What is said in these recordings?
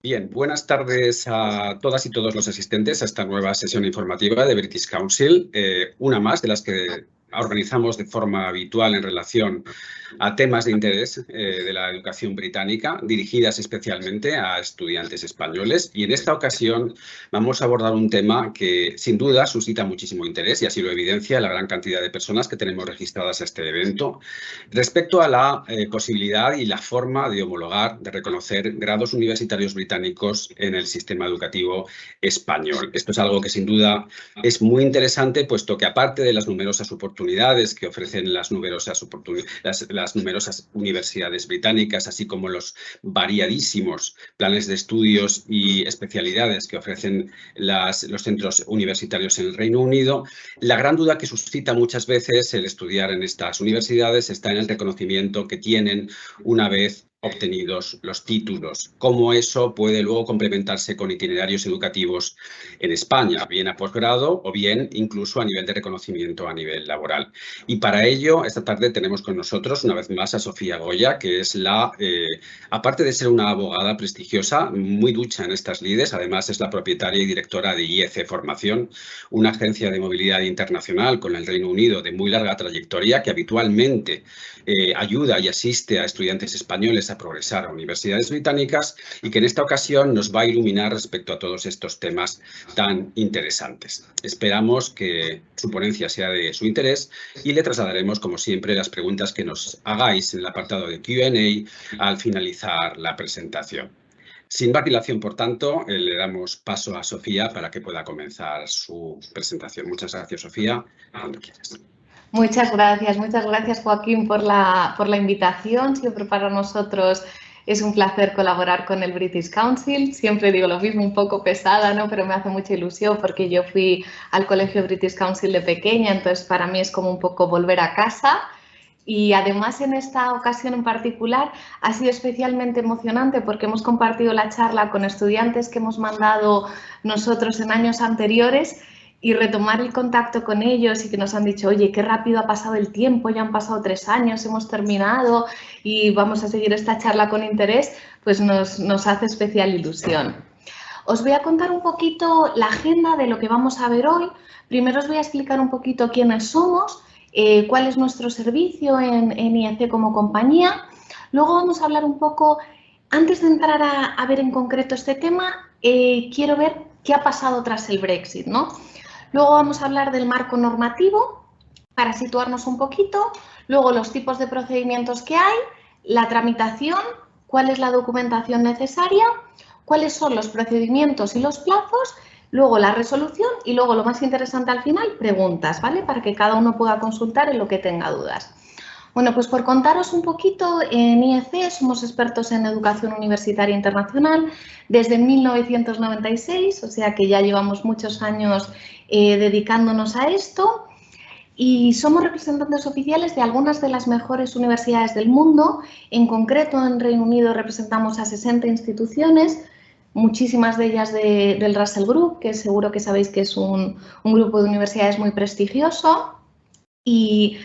Bien, buenas tardes a todas y todos los asistentes a esta nueva sesión informativa de British Council, una más de las que organizamos de forma habitual en relación a temas de interés de la educación británica, dirigidas especialmente a estudiantes españoles. Y en esta ocasión vamos a abordar un tema que sin duda suscita muchísimo interés, y así lo evidencia la gran cantidad de personas que tenemos registradas a este evento, respecto a la posibilidad y la forma de homologar, de reconocer grados universitarios británicos en el sistema educativo español. Esto es algo que sin duda es muy interesante, puesto que aparte de las numerosas oportunidades que ofrecen las numerosas universidades británicas, así como los variadísimos planes de estudios y especialidades que ofrecen los centros universitarios en el Reino Unido, la gran duda que suscita muchas veces el estudiar en estas universidades está en el reconocimiento que tienen una vez obtenidos los títulos, cómo eso puede luego complementarse con itinerarios educativos en España, bien a posgrado o bien incluso a nivel de reconocimiento a nivel laboral. Y para ello, esta tarde tenemos con nosotros una vez más a Sofía Goya, que es aparte de ser una abogada prestigiosa, muy ducha en estas lides, además es la propietaria y directora de IEC Formación, una agencia de movilidad internacional con el Reino Unido de muy larga trayectoria que habitualmente ayuda y asiste a estudiantes españoles a progresar a universidades británicas, y que en esta ocasión nos va a iluminar respecto a todos estos temas tan interesantes. Esperamos que su ponencia sea de su interés y le trasladaremos, como siempre, las preguntas que nos hagáis en el apartado de Q&A al finalizar la presentación. Sin más dilación, por tanto, le damos paso a Sofía para que pueda comenzar su presentación. Muchas gracias, Sofía. Cuando quieras. Muchas gracias Joaquín por la invitación. Siempre para nosotros es un placer colaborar con el British Council. Siempre digo lo mismo, un poco pesada, ¿no? Pero me hace mucha ilusión porque yo fui al colegio British Council de pequeña, entonces para mí es como un poco volver a casa. Y además en esta ocasión en particular ha sido especialmente emocionante porque hemos compartido la charla con estudiantes que hemos mandado nosotros en años anteriores, y retomar el contacto con ellos y que nos han dicho, oye, qué rápido ha pasado el tiempo, ya han pasado 3 años, hemos terminado y vamos a seguir esta charla con interés, pues nos hace especial ilusión. Os voy a contar un poquito la agenda de lo que vamos a ver hoy. Primero os voy a explicar un poquito quiénes somos, cuál es nuestro servicio en IEC como compañía. Luego vamos a hablar un poco, antes de entrar a ver en concreto este tema, quiero ver qué ha pasado tras el Brexit, ¿no? Luego vamos a hablar del marco normativo para situarnos un poquito, luego los tipos de procedimientos que hay, la tramitación, cuál es la documentación necesaria, cuáles son los procedimientos y los plazos, luego la resolución y luego, lo más interesante al final, preguntas, ¿vale? Para que cada uno pueda consultar en lo que tenga dudas. Bueno, pues por contaros un poquito, en IEC somos expertos en educación universitaria internacional desde 1996, o sea que ya llevamos muchos años dedicándonos a esto, y somos representantes oficiales de algunas de las mejores universidades del mundo. En concreto, en Reino Unido representamos a 60 instituciones, muchísimas de ellas del Russell Group, que seguro que sabéis que es un grupo de universidades muy prestigioso, y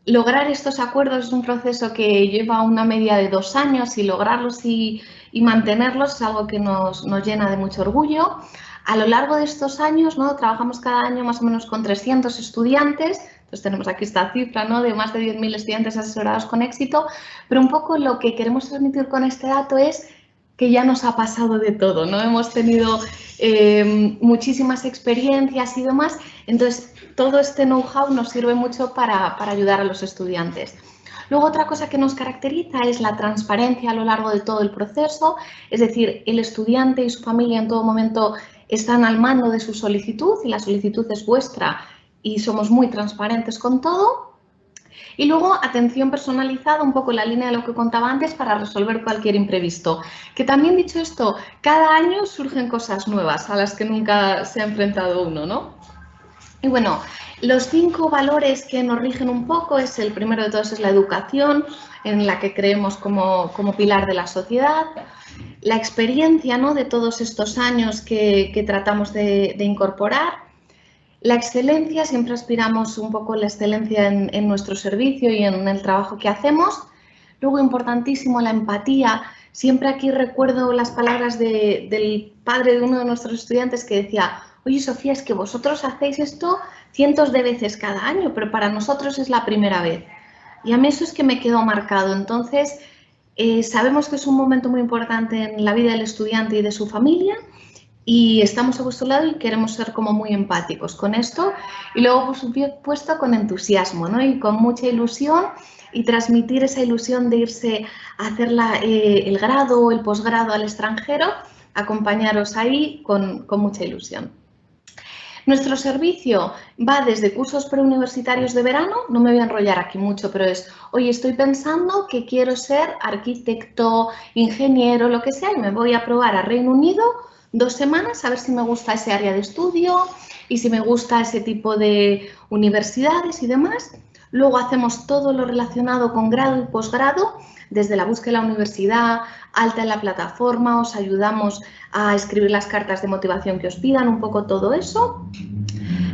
lograr estos acuerdos es un proceso que lleva una media de 2 años, y lograrlos y mantenerlos es algo que nos llena de mucho orgullo. A lo largo de estos años, ¿no? Trabajamos cada año más o menos con 300 estudiantes, entonces tenemos aquí esta cifra, ¿no? De más de 10.000 estudiantes asesorados con éxito, pero un poco lo que queremos transmitir con este dato es que ya nos ha pasado de todo, ¿no? Hemos tenido muchísimas experiencias y demás, entonces todo este know-how nos sirve mucho para ayudar a los estudiantes. Luego, otra cosa que nos caracteriza es la transparencia a lo largo de todo el proceso, es decir, el estudiante y su familia en todo momento están al mando de su solicitud y la solicitud es vuestra y somos muy transparentes con todo. Y luego, atención personalizada, un poco en la línea de lo que contaba antes, para resolver cualquier imprevisto. Que también, dicho esto, cada año surgen cosas nuevas a las que nunca se ha enfrentado uno, ¿no? Y bueno, los 5 valores que nos rigen un poco, el primero de todos es la educación, en la que creemos como pilar de la sociedad. La experiencia, ¿no? De todos estos años que tratamos de incorporar. La excelencia, siempre aspiramos un poco a la excelencia en nuestro servicio y en el trabajo que hacemos. Luego, importantísimo, la empatía. siempre aquí recuerdo las palabras del padre de uno de nuestros estudiantes que decía: oye, Sofía, es que vosotros hacéis esto cientos de veces cada año, pero para nosotros es la primera vez. Y a mí eso es que me quedó marcado. Entonces, sabemos que es un momento muy importante en la vida del estudiante y de su familia, y estamos a vuestro lado y queremos ser como muy empáticos con esto, y luego, por supuesto, con entusiasmo, ¿no? Y con mucha ilusión, y transmitir esa ilusión de irse a hacer el grado o el posgrado al extranjero, acompañaros ahí con mucha ilusión. Nuestro servicio va desde cursos preuniversitarios de verano, no me voy a enrollar aquí mucho, pero es: oye, estoy pensando que quiero ser arquitecto, ingeniero, lo que sea, y me voy a probar a Reino Unido 2 semanas a ver si me gusta ese área de estudio y si me gusta ese tipo de universidades y demás. Luego hacemos todo lo relacionado con grado y posgrado, desde la búsqueda de la universidad, alta en la plataforma, os ayudamos a escribir las cartas de motivación que os pidan, un poco todo eso.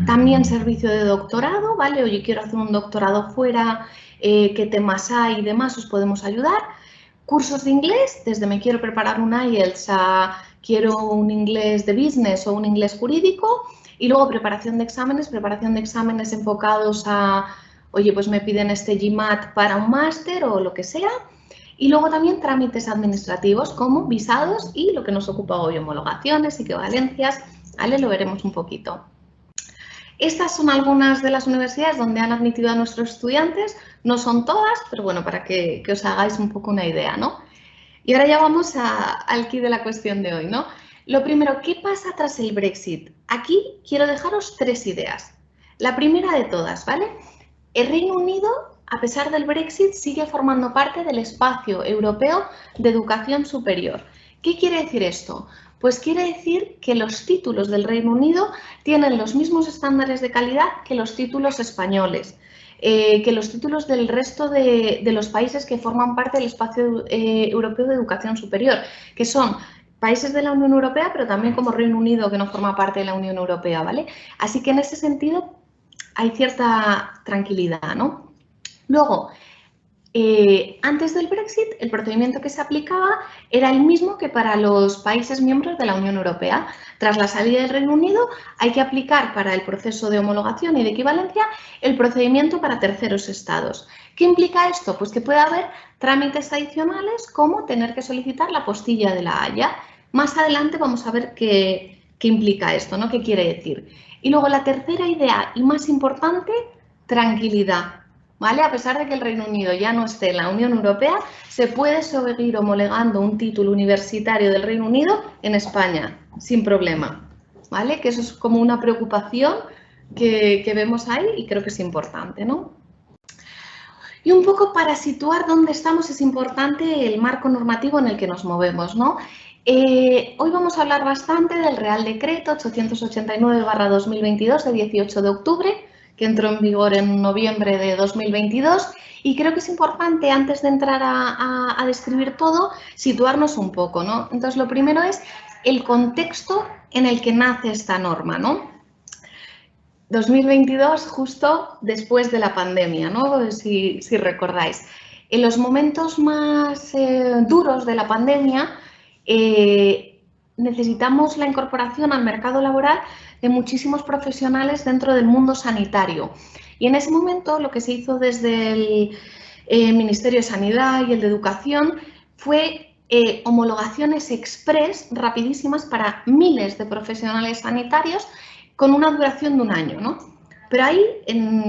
También servicio de doctorado, ¿vale? Oye, quiero hacer un doctorado fuera, qué temas hay y demás, os podemos ayudar. Cursos de inglés, desde me quiero preparar un IELTS a quiero un inglés de business o un inglés jurídico. Y luego preparación de exámenes enfocados a, oye, pues me piden este GMAT para un máster o lo que sea. Y luego también trámites administrativos como visados y lo que nos ocupa hoy, homologaciones, equivalencias, ¿vale? Lo veremos un poquito. Estas son algunas de las universidades donde han admitido a nuestros estudiantes, no son todas, pero bueno, para que os hagáis un poco una idea, ¿no? Y ahora ya vamos al quid de la cuestión de hoy, ¿no? Lo primero, ¿qué pasa tras el Brexit? Aquí quiero dejaros 3 ideas. La primera de todas, ¿vale? El Reino Unido, a pesar del Brexit, sigue formando parte del espacio europeo de educación superior. ¿Qué quiere decir esto? Pues quiere decir que los títulos del Reino Unido tienen los mismos estándares de calidad que los títulos españoles, que los títulos del resto de los países que forman parte del espacio europeo de educación superior, que son países de la Unión Europea, pero también como Reino Unido, que no forma parte de la Unión Europea, ¿vale? Así que en ese sentido hay cierta tranquilidad, ¿no? Luego, antes del Brexit, el procedimiento que se aplicaba era el mismo que para los países miembros de la Unión Europea. Tras la salida del Reino Unido, hay que aplicar para el proceso de homologación y de equivalencia el procedimiento para terceros estados. ¿Qué implica esto? Pues que puede haber trámites adicionales como tener que solicitar la postilla de la Haya. Más adelante vamos a ver qué implica esto, ¿no? ¿Qué quiere decir? Y luego la tercera idea y más importante, tranquilidad. ¿Vale? A pesar de que el Reino Unido ya no esté en la Unión Europea, se puede seguir homologando un título universitario del Reino Unido en España, sin problema, ¿vale? Que eso es como una preocupación que vemos ahí y creo que es importante, ¿no? Y un poco para situar dónde estamos es importante el marco normativo en el que nos movemos, ¿no? Hoy vamos a hablar bastante del Real Decreto 889/2022 de 18 de octubre, que entró en vigor en noviembre de 2022, y creo que es importante, antes de entrar a describir todo, situarnos un poco, ¿no? Entonces, lo primero es el contexto en el que nace esta norma, ¿no? 2022, justo después de la pandemia, ¿no? Si recordáis. En los momentos más duros de la pandemia, necesitamos la incorporación al mercado laboral de muchísimos profesionales dentro del mundo sanitario. Y en ese momento lo que se hizo desde el Ministerio de Sanidad y el de Educación fue homologaciones express rapidísimas para miles de profesionales sanitarios con una duración de 1 año, ¿no? Pero ahí,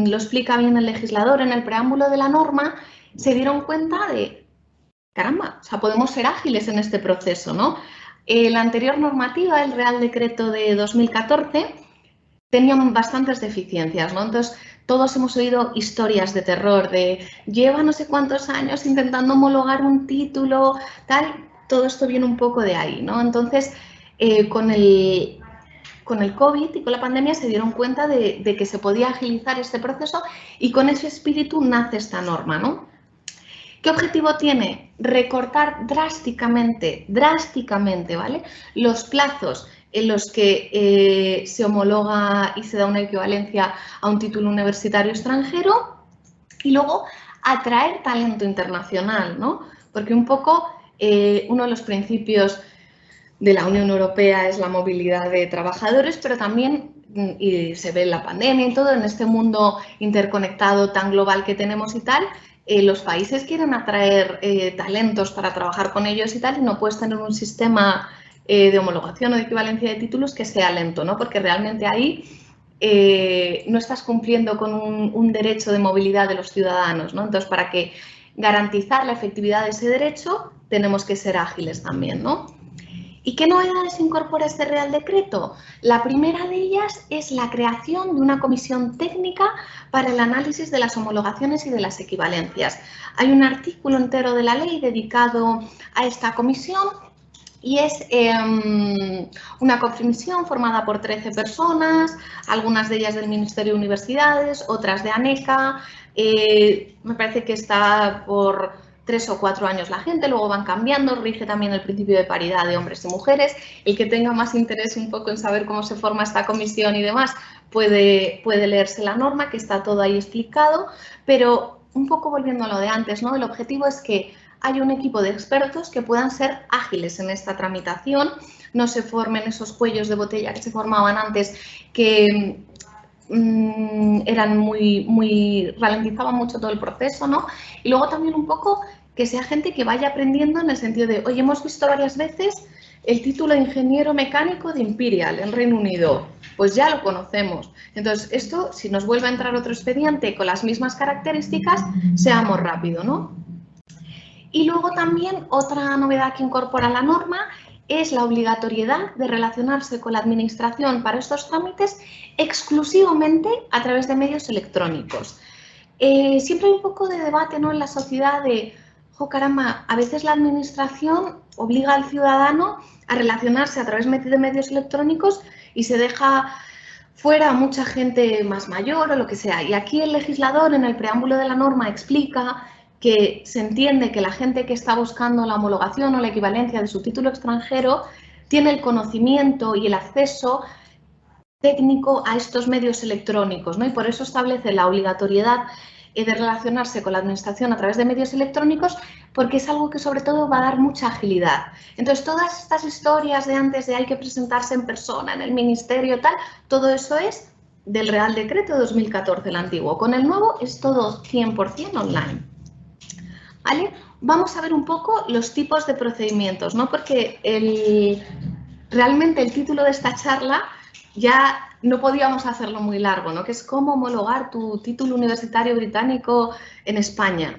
lo explica bien el legislador en el preámbulo de la norma, se dieron cuenta de, caramba, o sea, podemos ser ágiles en este proceso, ¿no? La anterior normativa, el Real Decreto de 2014, tenía bastantes deficiencias, ¿no? Entonces, todos hemos oído historias de terror, de lleva no sé cuántos años intentando homologar un título, tal, todo esto viene un poco de ahí, ¿no? Entonces, con el COVID y con la pandemia se dieron cuenta de que se podía agilizar este proceso, y con ese espíritu nace esta norma, ¿no? ¿Qué objetivo tiene? Recortar drásticamente, ¿vale? Los plazos en los que se homologa y se da una equivalencia a un título universitario extranjero, y luego atraer talento internacional, ¿no? Porque un poco Uno de los principios de la Unión Europea es la movilidad de trabajadores, pero también, y se ve en la pandemia y todo, en este mundo interconectado tan global que tenemos y tal, los países quieren atraer talentos para trabajar con ellos y tal, y no puedes tener un sistema de homologación o de equivalencia de títulos que sea lento, ¿no? Porque realmente ahí no estás cumpliendo con un derecho de movilidad de los ciudadanos, ¿no? Entonces, para que garantizar la efectividad de ese derecho, tenemos que ser ágiles también, ¿no? ¿Y qué novedades incorpora este Real Decreto? La primera de ellas es la creación de una comisión técnica para el análisis de las homologaciones y de las equivalencias. Hay un artículo entero de la ley dedicado a esta comisión y es una comisión formada por 13 personas, algunas de ellas del Ministerio de Universidades, otras de ANECA. Me parece que está por 3 o 4 años la gente, luego van cambiando, rige también el principio de paridad de hombres y mujeres. El que tenga más interés un poco en saber cómo se forma esta comisión y demás, puede leerse la norma, que está todo ahí explicado, pero un poco volviendo a lo de antes, ¿no? El objetivo es que hay un equipo de expertos que puedan ser ágiles en esta tramitación, no se formen esos cuellos de botella que se formaban antes, que ralentizaban mucho todo el proceso, ¿no? Y luego también un poco que sea gente que vaya aprendiendo en el sentido de, oye, hemos visto varias veces el título de ingeniero mecánico de Imperial en Reino Unido, pues ya lo conocemos. Entonces, esto, si nos vuelve a entrar otro expediente con las mismas características, seamos rápido, ¿no? Y luego también otra novedad que incorpora la norma es la obligatoriedad de relacionarse con la administración para estos trámites exclusivamente a través de medios electrónicos. Siempre hay un poco de debate, ¿no?, en la sociedad de, jo, caramba, a veces la administración obliga al ciudadano a relacionarse a través de medios electrónicos y se deja fuera a mucha gente más mayor o lo que sea. Y aquí el legislador en el preámbulo de la norma explica que se entiende que la gente que está buscando la homologación o la equivalencia de su título extranjero tiene el conocimiento y el acceso técnico a estos medios electrónicos, ¿no? Y por eso establece la obligatoriedad de relacionarse con la administración a través de medios electrónicos, porque es algo que sobre todo va a dar mucha agilidad. Entonces, todas estas historias de antes de hay que presentarse en persona, en el ministerio, tal, todo eso es del Real Decreto 2014, el antiguo. Con el nuevo es todo 100% online. ¿Vale? Vamos a ver un poco los tipos de procedimientos, ¿no? Porque realmente el título de esta charla ya no podíamos hacerlo muy largo, ¿no? Que es cómo homologar tu título universitario británico en España.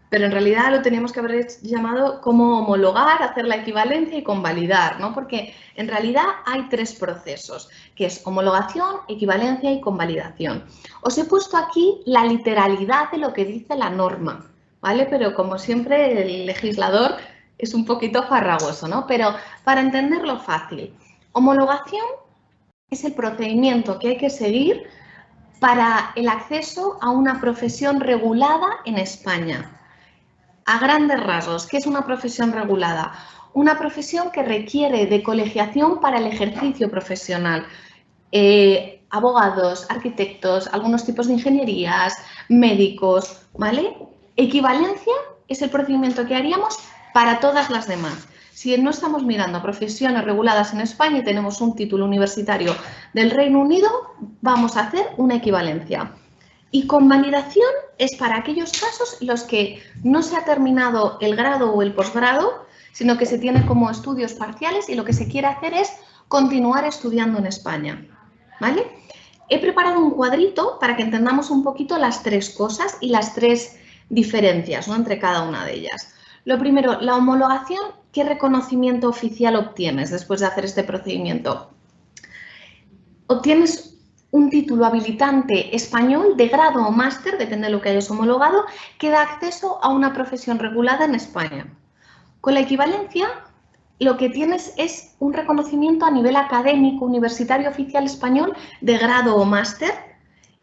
Pero en realidad lo teníamos que haber llamado cómo homologar, hacer la equivalencia y convalidar, ¿no? Porque en realidad hay 3 procesos, que es homologación, equivalencia y convalidación. Os he puesto aquí la literalidad de lo que dice la norma, ¿vale? Pero como siempre el legislador es un poquito farragoso, ¿no? Pero para entenderlo fácil, homologación es el procedimiento que hay que seguir para el acceso a una profesión regulada en España. A grandes rasgos, ¿qué es una profesión regulada? Una profesión que requiere de colegiación para el ejercicio profesional. Abogados, arquitectos, algunos tipos de ingenierías, médicos, ¿vale? Equivalencia es el procedimiento que haríamos para todas las demás. Si no estamos mirando profesiones reguladas en España y tenemos un título universitario del Reino Unido, vamos a hacer una equivalencia. Y convalidación es para aquellos casos en los que no se ha terminado el grado o el posgrado, sino que se tiene como estudios parciales y lo que se quiere hacer es continuar estudiando en España, ¿vale? He preparado un cuadrito para que entendamos un poquito las 3 cosas y las 3 diferencias, ¿no?, entre cada una de ellas. Lo primero, la homologación, ¿qué reconocimiento oficial obtienes después de hacer este procedimiento? Obtienes un título habilitante español de grado o máster, depende de lo que hayas homologado, que da acceso a una profesión regulada en España. Con la equivalencia, lo que tienes es un reconocimiento a nivel académico, universitario oficial español de grado o máster,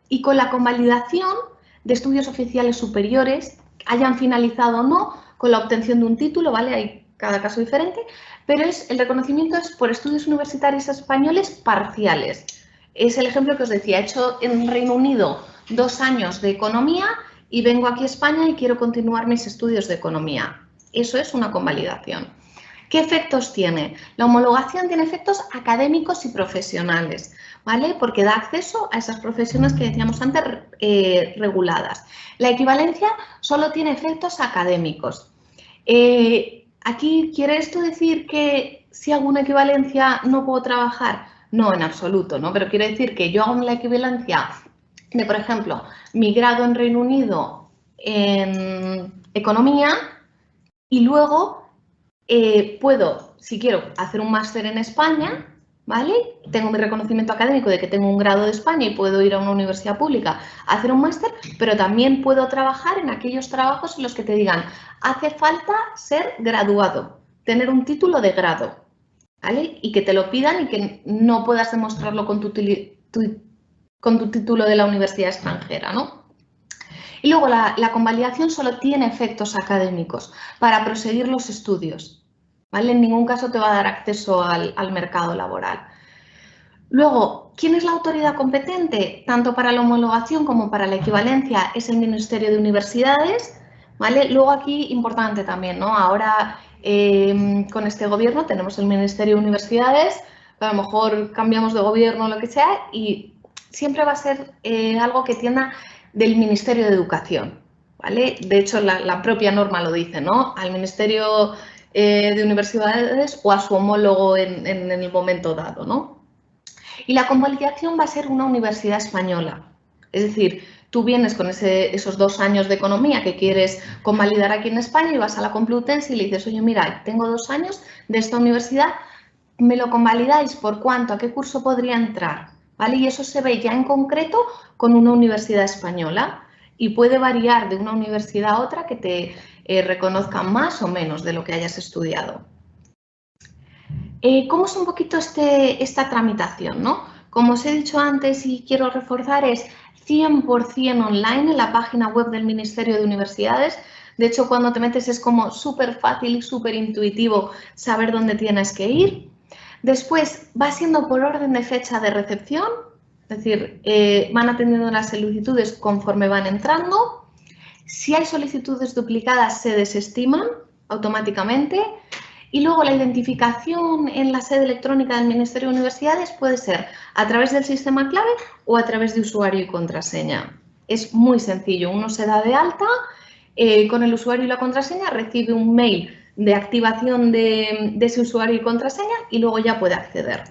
y con la convalidación de estudios oficiales superiores, hayan finalizado o no, con la obtención de un título, ¿vale? Hay cada caso diferente, pero el reconocimiento es por estudios universitarios españoles parciales. Es el ejemplo que os decía, he hecho en Reino Unido 2 años de economía y vengo aquí a España y quiero continuar mis estudios de economía. Eso es una convalidación. ¿Qué efectos tiene? La homologación tiene efectos académicos y profesionales, ¿vale? Porque da acceso a esas profesiones que decíamos antes reguladas. La equivalencia solo tiene efectos académicos. ¿Aquí quiere esto decir que si hago una equivalencia no puedo trabajar? No, en absoluto, ¿no? Pero quiere decir que yo hago la equivalencia de, por ejemplo, mi grado en Reino Unido en economía y luego puedo, si quiero, hacer un máster en España, ¿vale? Tengo mi reconocimiento académico de que tengo un grado de España y puedo ir a una universidad pública a hacer un máster, pero también puedo trabajar en aquellos trabajos en los que te digan, hace falta ser graduado, tener un título de grado, ¿vale? Y que te lo pidan y que no puedas demostrarlo con tu título de la universidad extranjera, ¿no? Y luego la convalidación solo tiene efectos académicos para proseguir los estudios, ¿vale? En ningún caso te va a dar acceso al mercado laboral. Luego, ¿quién es la autoridad competente? Tanto para la homologación como para la equivalencia es el Ministerio de Universidades, ¿vale? Luego aquí, importante también, ¿no? Ahora con este gobierno tenemos el Ministerio de Universidades, a lo mejor cambiamos de gobierno o lo que sea y siempre va a ser algo que tienda del Ministerio de Educación, ¿vale? De hecho, la propia norma lo dice, ¿no? Al Ministerio de Universidades o a su homólogo en el momento dado, ¿no? Y la convalidación va a ser una universidad española. Es decir, tú vienes con esos 2 años de economía que quieres convalidar aquí en España y vas a la Complutense y le dices, oye, mira, tengo 2 años de esta universidad, ¿me lo convalidáis? ¿Por cuánto? ¿A qué curso podría entrar? ¿Vale? Y eso se ve ya en concreto con una universidad española y puede variar de una universidad a otra que te reconozcan más o menos de lo que hayas estudiado. ¿Cómo es un poquito esta tramitación, ¿no? Como os he dicho antes y quiero reforzar, es 100% online en la página web del Ministerio de Universidades. De hecho, cuando te metes es como súper fácil y súper intuitivo saber dónde tienes que ir. Después va siendo por orden de fecha de recepción, es decir, van atendiendo las solicitudes conforme van entrando. Si hay solicitudes duplicadas, se desestiman automáticamente. Y luego la identificación en la sede electrónica del Ministerio de Universidades puede ser a través del sistema clave o a través de usuario y contraseña. Es muy sencillo, uno se da de alta con el usuario y la contraseña, recibe un mail de activación de ese usuario y contraseña y luego ya puede acceder.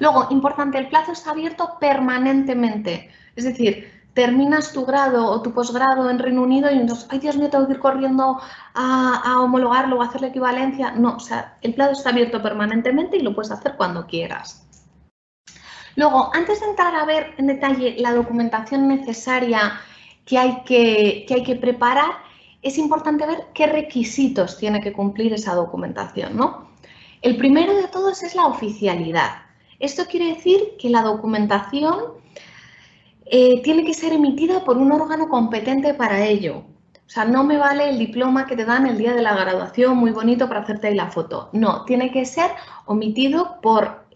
Luego, importante, el plazo está abierto permanentemente, es decir, terminas tu grado o tu posgrado en Reino Unido y entonces, ay Dios mío, tengo que ir corriendo a homologarlo o a hacer la equivalencia. No, o sea, el plazo está abierto permanentemente y lo puedes hacer cuando quieras. Luego, antes de entrar a ver en detalle la documentación necesaria que hay que preparar, es importante ver qué requisitos tiene que cumplir esa documentación, ¿no? El primero de todos es la oficialidad. Esto quiere decir que la documentación tiene que ser emitida por un órgano competente para ello. O sea, no me vale el diploma que te dan el día de la graduación, muy bonito para hacerte ahí la foto. No, tiene que ser emitido por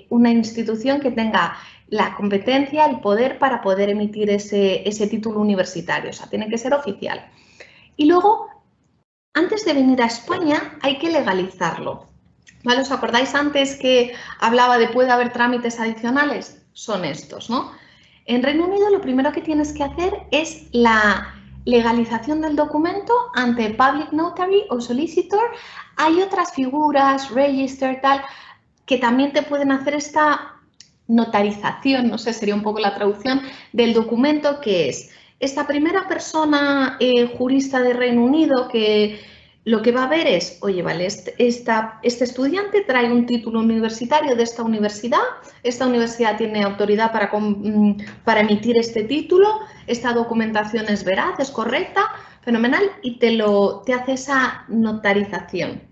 una institución que tenga la competencia, el poder para poder emitir ese título universitario. O sea, tiene que ser oficial. Y luego, antes de venir a España, hay que legalizarlo. ¿Vale? ¿Os acordáis antes que hablaba de puede haber trámites adicionales? Son estos, ¿no? En Reino Unido lo primero que tienes que hacer es la legalización del documento ante Public Notary o Solicitor. Hay otras figuras, Register, tal, que también te pueden hacer esta notarización, no sé, sería un poco la traducción del documento, que es esta primera persona jurista de Reino Unido que lo que va a ver es, oye, vale, este estudiante trae un título universitario de esta universidad tiene autoridad para emitir este título, esta documentación es veraz, es correcta, fenomenal, y te hace esa notarización.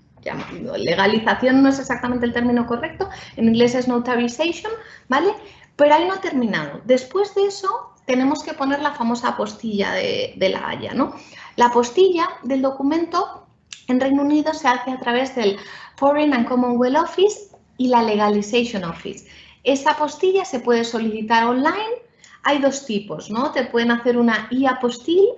Legalización no es exactamente el término correcto, en inglés es notarization, ¿vale? Pero ahí no ha terminado. Después de eso tenemos que poner la famosa apostilla de la Haya, ¿no? La apostilla del documento en Reino Unido se hace a través del Foreign and Commonwealth Office y la Legalization Office. Esta apostilla se puede solicitar online. Hay 2 tipos, ¿no? Te pueden hacer una e-apostille,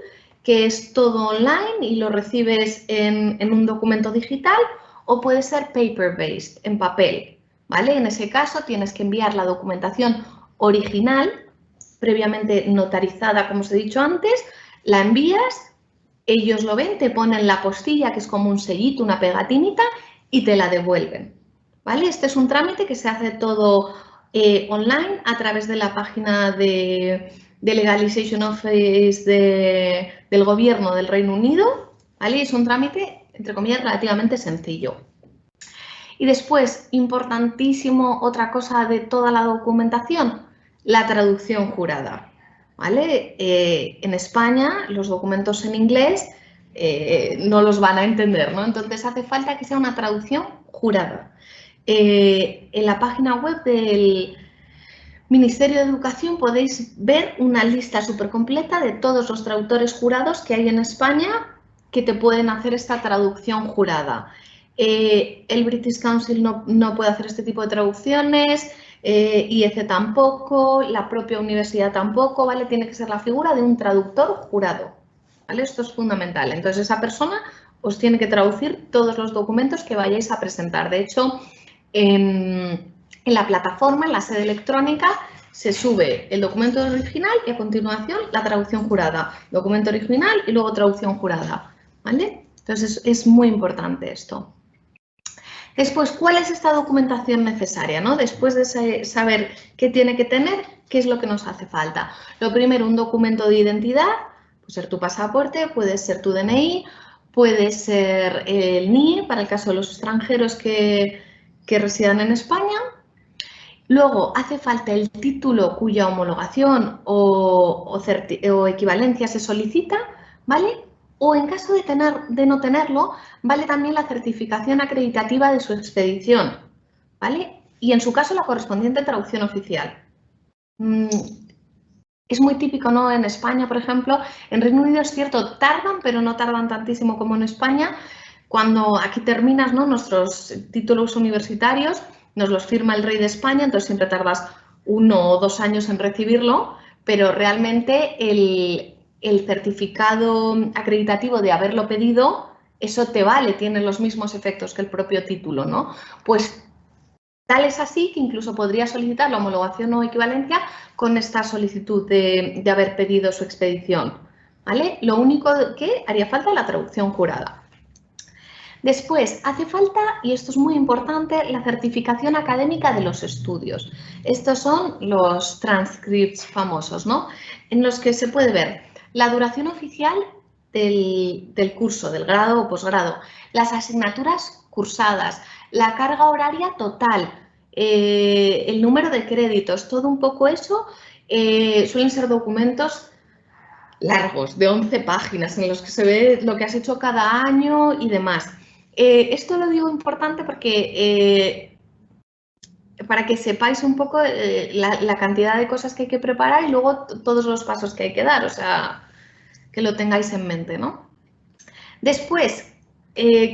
que es todo online y lo recibes en un documento digital, o puede ser paper-based, en papel, ¿vale? En ese caso tienes que enviar la documentación original, previamente notarizada, como os he dicho antes, la envías, ellos lo ven, te ponen la postilla, que es como un sellito, una pegatinita, y te la devuelven, ¿vale? Este es un trámite que se hace todo online a través de la página de Legalization Office del Gobierno del Reino Unido, ¿vale? Es un trámite, entre comillas, relativamente sencillo. Y después, importantísimo, otra cosa de toda la documentación, la traducción jurada, ¿vale? En España, los documentos en inglés no los van a entender, ¿no? Entonces, hace falta que sea una traducción jurada. En la página web del Ministerio de Educación podéis ver una lista súper completa de todos los traductores jurados que hay en España que te pueden hacer esta traducción jurada. El British Council no puede hacer este tipo de traducciones, IEC tampoco, la propia universidad tampoco, ¿vale? Tiene que ser la figura de un traductor jurado, ¿vale? Esto es fundamental. Entonces, esa persona os tiene que traducir todos los documentos que vayáis a presentar. De hecho, en la plataforma, en la sede electrónica, se sube el documento original y a continuación la traducción jurada. Documento original y luego traducción jurada, ¿vale? Entonces, es muy importante esto. Después, ¿cuál es esta documentación necesaria, ¿no? Después de saber qué tiene que tener, ¿qué es lo que nos hace falta? Lo primero, un documento de identidad, puede ser tu pasaporte, puede ser tu DNI, puede ser el NIE, para el caso de los extranjeros que residan en España. Luego, hace falta el título cuya homologación o equivalencia se solicita, ¿vale? O en caso de no tenerlo, vale también la certificación acreditativa de su expedición, ¿vale? Y en su caso, la correspondiente traducción oficial. Es muy típico, ¿no? En España, por ejemplo, en Reino Unido es cierto, tardan, pero no tardan tantísimo como en España. Cuando aquí terminas, ¿no? Nuestros títulos universitarios nos los firma el rey de España, entonces siempre tardas 1 o 2 años en recibirlo, pero realmente el certificado acreditativo de haberlo pedido, eso te vale, tiene los mismos efectos que el propio título, ¿no? Pues tal es así que incluso podría solicitar la homologación o equivalencia con esta solicitud de haber pedido su expedición, ¿vale? Lo único que haría falta es la traducción jurada. Después, hace falta, y esto es muy importante, la certificación académica de los estudios. Estos son los transcripts famosos, ¿no? En los que se puede ver la duración oficial del curso, del grado o posgrado, las asignaturas cursadas, la carga horaria total, el número de créditos, todo un poco eso. Suelen ser documentos largos, de 11 páginas, en los que se ve lo que has hecho cada año y demás. Esto lo digo importante porque para que sepáis un poco la cantidad de cosas que hay que preparar y luego todos los pasos que hay que dar, o sea, que lo tengáis en mente, ¿no? Después,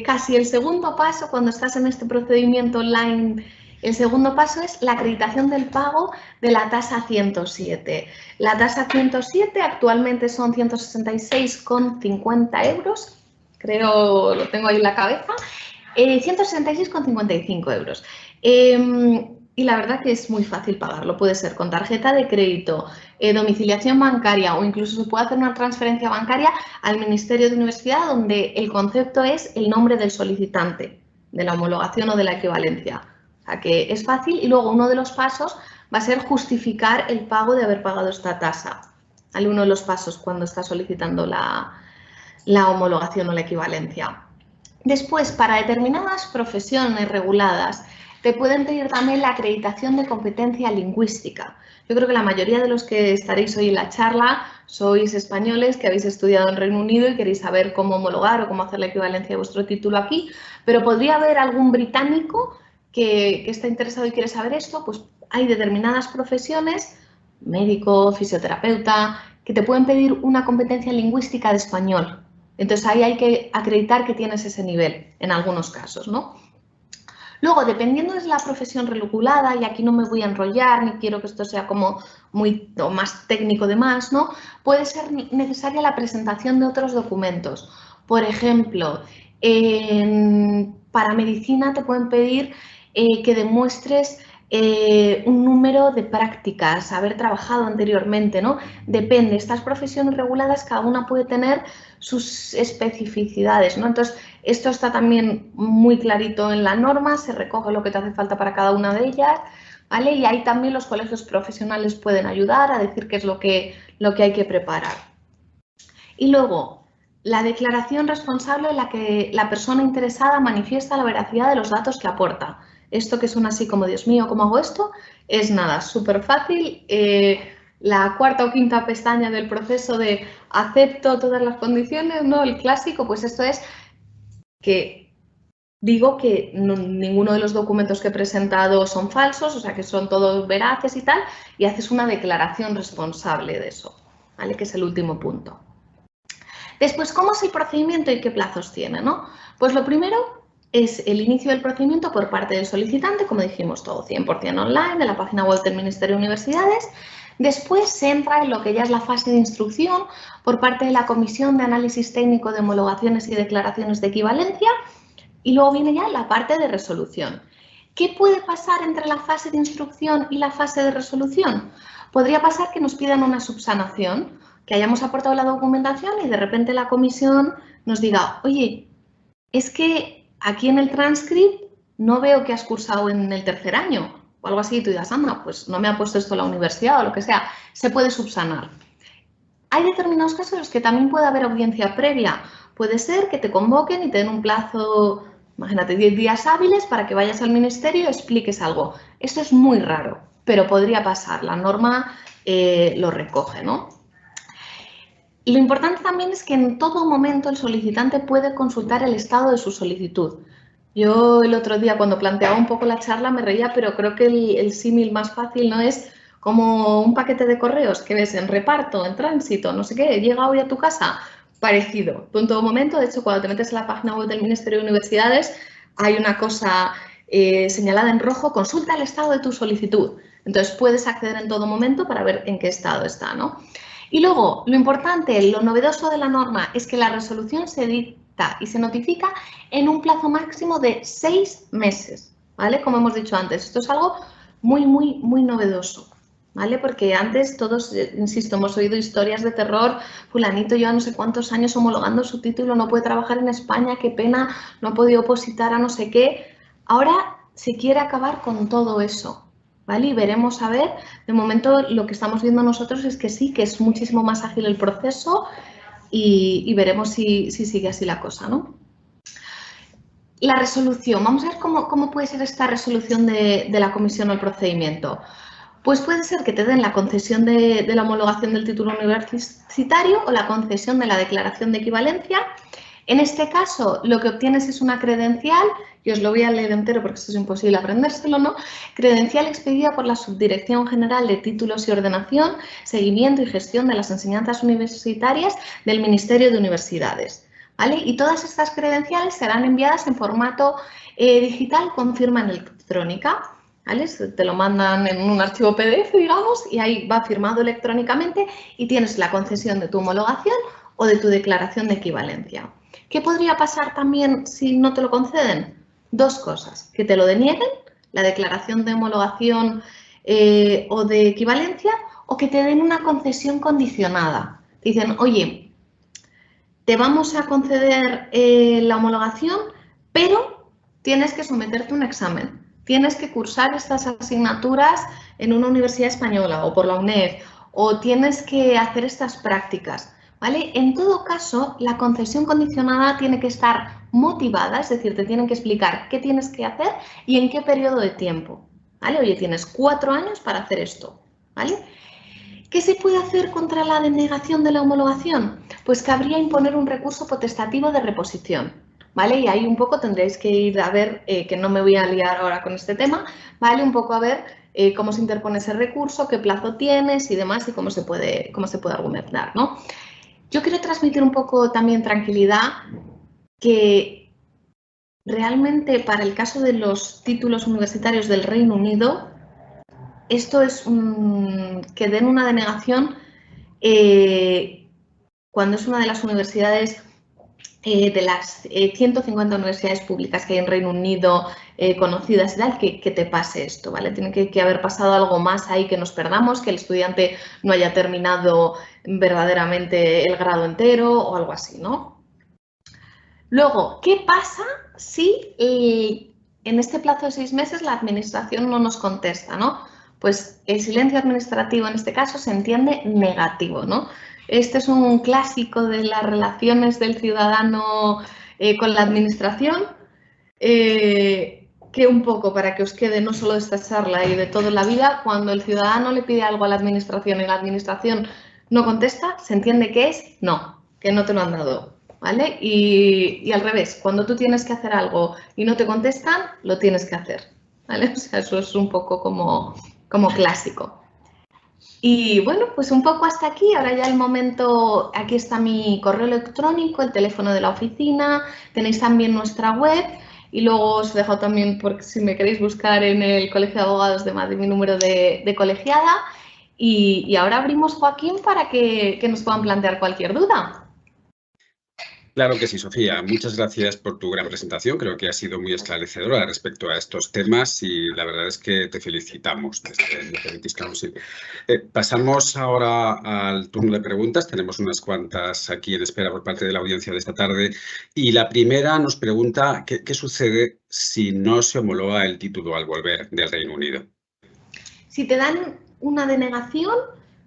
casi el segundo paso, cuando estás en este procedimiento online, el segundo paso es la acreditación del pago de la tasa 107. La tasa 107 actualmente son 166,50 euros. Creo, lo tengo ahí en la cabeza, 166,55 euros. Y la verdad que es muy fácil pagarlo. Puede ser con tarjeta de crédito, domiciliación bancaria o incluso se puede hacer una transferencia bancaria al Ministerio de Universidad donde el concepto es el nombre del solicitante, de la homologación o de la equivalencia. O sea que es fácil y luego uno de los pasos va a ser justificar el pago de haber pagado esta tasa. ¿Vale? Uno de los pasos cuando está solicitando la homologación o la equivalencia. Después, para determinadas profesiones reguladas, te pueden pedir también la acreditación de competencia lingüística. Yo creo que la mayoría de los que estaréis hoy en la charla sois españoles que habéis estudiado en Reino Unido y queréis saber cómo homologar o cómo hacer la equivalencia de vuestro título aquí, pero podría haber algún británico que está interesado y quiere saber esto. Pues hay determinadas profesiones, médico, fisioterapeuta, que te pueden pedir una competencia lingüística de español. Entonces, ahí hay que acreditar que tienes ese nivel, en algunos casos, ¿no? Luego, dependiendo de la profesión regulada, y aquí no me voy a enrollar, ni quiero que esto sea como muy o más técnico de más, ¿no? Puede ser necesaria la presentación de otros documentos. Por ejemplo, para medicina te pueden pedir que demuestres un número de prácticas, haber trabajado anteriormente, ¿no? Depende, estas profesiones reguladas cada una puede tener sus especificidades, ¿no? Entonces, esto está también muy clarito en la norma, se recoge lo que te hace falta para cada una de ellas, ¿vale? Y ahí también los colegios profesionales pueden ayudar a decir qué es lo que hay que preparar. Y luego, la declaración responsable en la que la persona interesada manifiesta la veracidad de los datos que aporta. Esto que suena así como, Dios mío, ¿cómo hago esto? Es nada, súper fácil. La cuarta o quinta pestaña del proceso de acepto todas las condiciones, ¿no? El clásico, pues esto es que digo que ninguno de los documentos que he presentado son falsos, o sea que son todos veraces y tal, y haces una declaración responsable de eso, ¿vale? Que es el último punto. Después, ¿cómo es el procedimiento y qué plazos tiene, ¿no? Pues lo primero es el inicio del procedimiento por parte del solicitante, como dijimos, todo 100% online, en la página web del Ministerio de Universidades. Después se entra en lo que ya es la fase de instrucción por parte de la Comisión de Análisis Técnico de Homologaciones y Declaraciones de Equivalencia, y luego viene ya la parte de resolución. ¿Qué puede pasar entre la fase de instrucción y la fase de resolución? Podría pasar que nos pidan una subsanación, que hayamos aportado la documentación y de repente la comisión nos diga, oye, es que aquí en el transcript no veo que has cursado en el tercer año o algo así, y tú digas, anda, pues no me ha puesto esto la universidad o lo que sea, se puede subsanar. Hay determinados casos en los que también puede haber audiencia previa. Puede ser que te convoquen y te den un plazo, imagínate, 10 días hábiles para que vayas al ministerio y expliques algo. Esto es muy raro, pero podría pasar. La norma lo recoge, ¿no? Lo importante también es que en todo momento el solicitante puede consultar el estado de su solicitud. Yo el otro día cuando planteaba un poco la charla me reía, pero creo que el símil más fácil no es como un paquete de correos que ves en reparto, en tránsito, no sé qué, llega hoy a tu casa, parecido. Tú en todo momento, de hecho, cuando te metes en la página web del Ministerio de Universidades, hay una cosa señalada en rojo, consulta el estado de tu solicitud. Entonces puedes acceder en todo momento para ver en qué estado está, ¿no? Y luego, lo importante, lo novedoso de la norma es que la resolución se dicta y se notifica en un plazo máximo de 6 meses, ¿vale? Como hemos dicho antes, esto es algo muy, muy, muy novedoso, ¿vale? Porque antes todos, insisto, hemos oído historias de terror, fulanito lleva no sé cuántos años homologando su título, no puede trabajar en España, qué pena, no ha podido opositar a no sé qué. Ahora se quiere acabar con todo eso, ¿vale? Y veremos a ver, de momento lo que estamos viendo nosotros es que sí, que es muchísimo más ágil el proceso y veremos si sigue así la cosa, ¿no? La resolución, vamos a ver cómo puede ser esta resolución de la comisión o el procedimiento. Pues puede ser que te den la concesión de la homologación del título universitario o la concesión de la declaración de equivalencia. En este caso, lo que obtienes es una credencial, y os lo voy a leer entero porque esto es imposible aprendérselo, ¿no? Credencial expedida por la Subdirección General de Títulos y Ordenación, Seguimiento y Gestión de las Enseñanzas Universitarias del Ministerio de Universidades, ¿vale? Y todas estas credenciales serán enviadas en formato digital con firma electrónica, ¿vale? Te lo mandan en un archivo PDF, digamos, y ahí va firmado electrónicamente y tienes la concesión de tu homologación o de tu declaración de equivalencia. ¿Qué podría pasar también si no te lo conceden? Dos cosas, que te lo denieguen, la declaración de homologación o de equivalencia, o que te den una concesión condicionada. Te dicen, oye, te vamos a conceder la homologación, pero tienes que someterte a un examen. Tienes que cursar estas asignaturas en una universidad española o por la UNED, o tienes que hacer estas prácticas. ¿Vale? En todo caso, la concesión condicionada tiene que estar motivada, es decir, te tienen que explicar qué tienes que hacer y en qué periodo de tiempo. ¿Vale? Oye, tienes 4 años para hacer esto. ¿Vale? ¿Qué se puede hacer contra la denegación de la homologación? Pues cabría imponer un recurso potestativo de reposición. ¿Vale? Y ahí un poco tendréis que ir a ver, que no me voy a liar ahora con este tema, ¿vale? Un poco a ver cómo se interpone ese recurso, qué plazo tienes y demás y cómo se puede argumentar, ¿no? Yo quiero transmitir un poco también tranquilidad, que realmente para el caso de los títulos universitarios del Reino Unido, esto es que den una denegación cuando es una de las universidades, de las 150 universidades públicas que hay en Reino Unido conocidas y tal, que te pase esto, ¿vale? Tiene que haber pasado algo más ahí que nos perdamos, que el estudiante no haya terminado verdaderamente el grado entero o algo así, ¿no? Luego, ¿qué pasa si en este plazo de 6 meses la administración no nos contesta, ¿no? Pues el silencio administrativo en este caso se entiende negativo, ¿no? Este es un clásico de las relaciones del ciudadano con la administración, que un poco para que os quede no solo de esta charla y de toda la vida, cuando el ciudadano le pide algo a la administración y la administración no contesta, se entiende que es no, que no te lo han dado, ¿vale? Y al revés, cuando tú tienes que hacer algo y no te contestan, lo tienes que hacer, ¿vale? O sea, eso es un poco como clásico. Y bueno, pues un poco hasta aquí. Ahora ya el momento, aquí está mi correo electrónico, el teléfono de la oficina, tenéis también nuestra web y luego os dejo también, porque si me queréis buscar en el Colegio de Abogados de Madrid, mi número de colegiada. Y ahora abrimos, Joaquín, para que nos puedan plantear cualquier duda. Claro que sí, Sofía. Muchas gracias por tu gran presentación. Creo que ha sido muy esclarecedora respecto a estos temas y la verdad es que te felicitamos desde el British Council. Pasamos ahora al turno de preguntas. Tenemos unas cuantas aquí en espera por parte de la audiencia de esta tarde. Y la primera nos pregunta ¿qué sucede si no se homologa el título al volver del Reino Unido? Si te dan una denegación,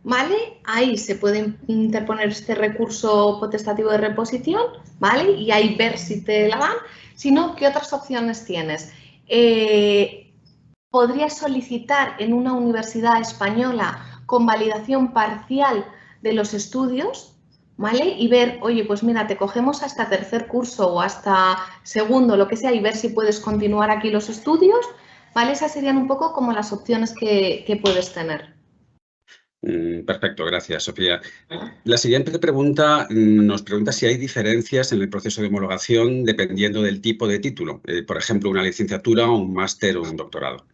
¿vale? Ahí se puede interponer este recurso potestativo de reposición, ¿vale? Y ahí ver si te la dan. Si no, ¿qué otras opciones tienes? Podrías solicitar en una universidad española con validación parcial de los estudios, ¿vale? Y ver, oye, pues mira, te cogemos hasta tercer curso o hasta segundo, lo que sea, y ver si puedes continuar aquí los estudios, ¿vale? Esas serían un poco como las opciones que puedes tener. Perfecto, gracias, Sofía. La siguiente pregunta nos pregunta si hay diferencias en el proceso de homologación dependiendo del tipo de título, por ejemplo, una licenciatura, un máster o un doctorado.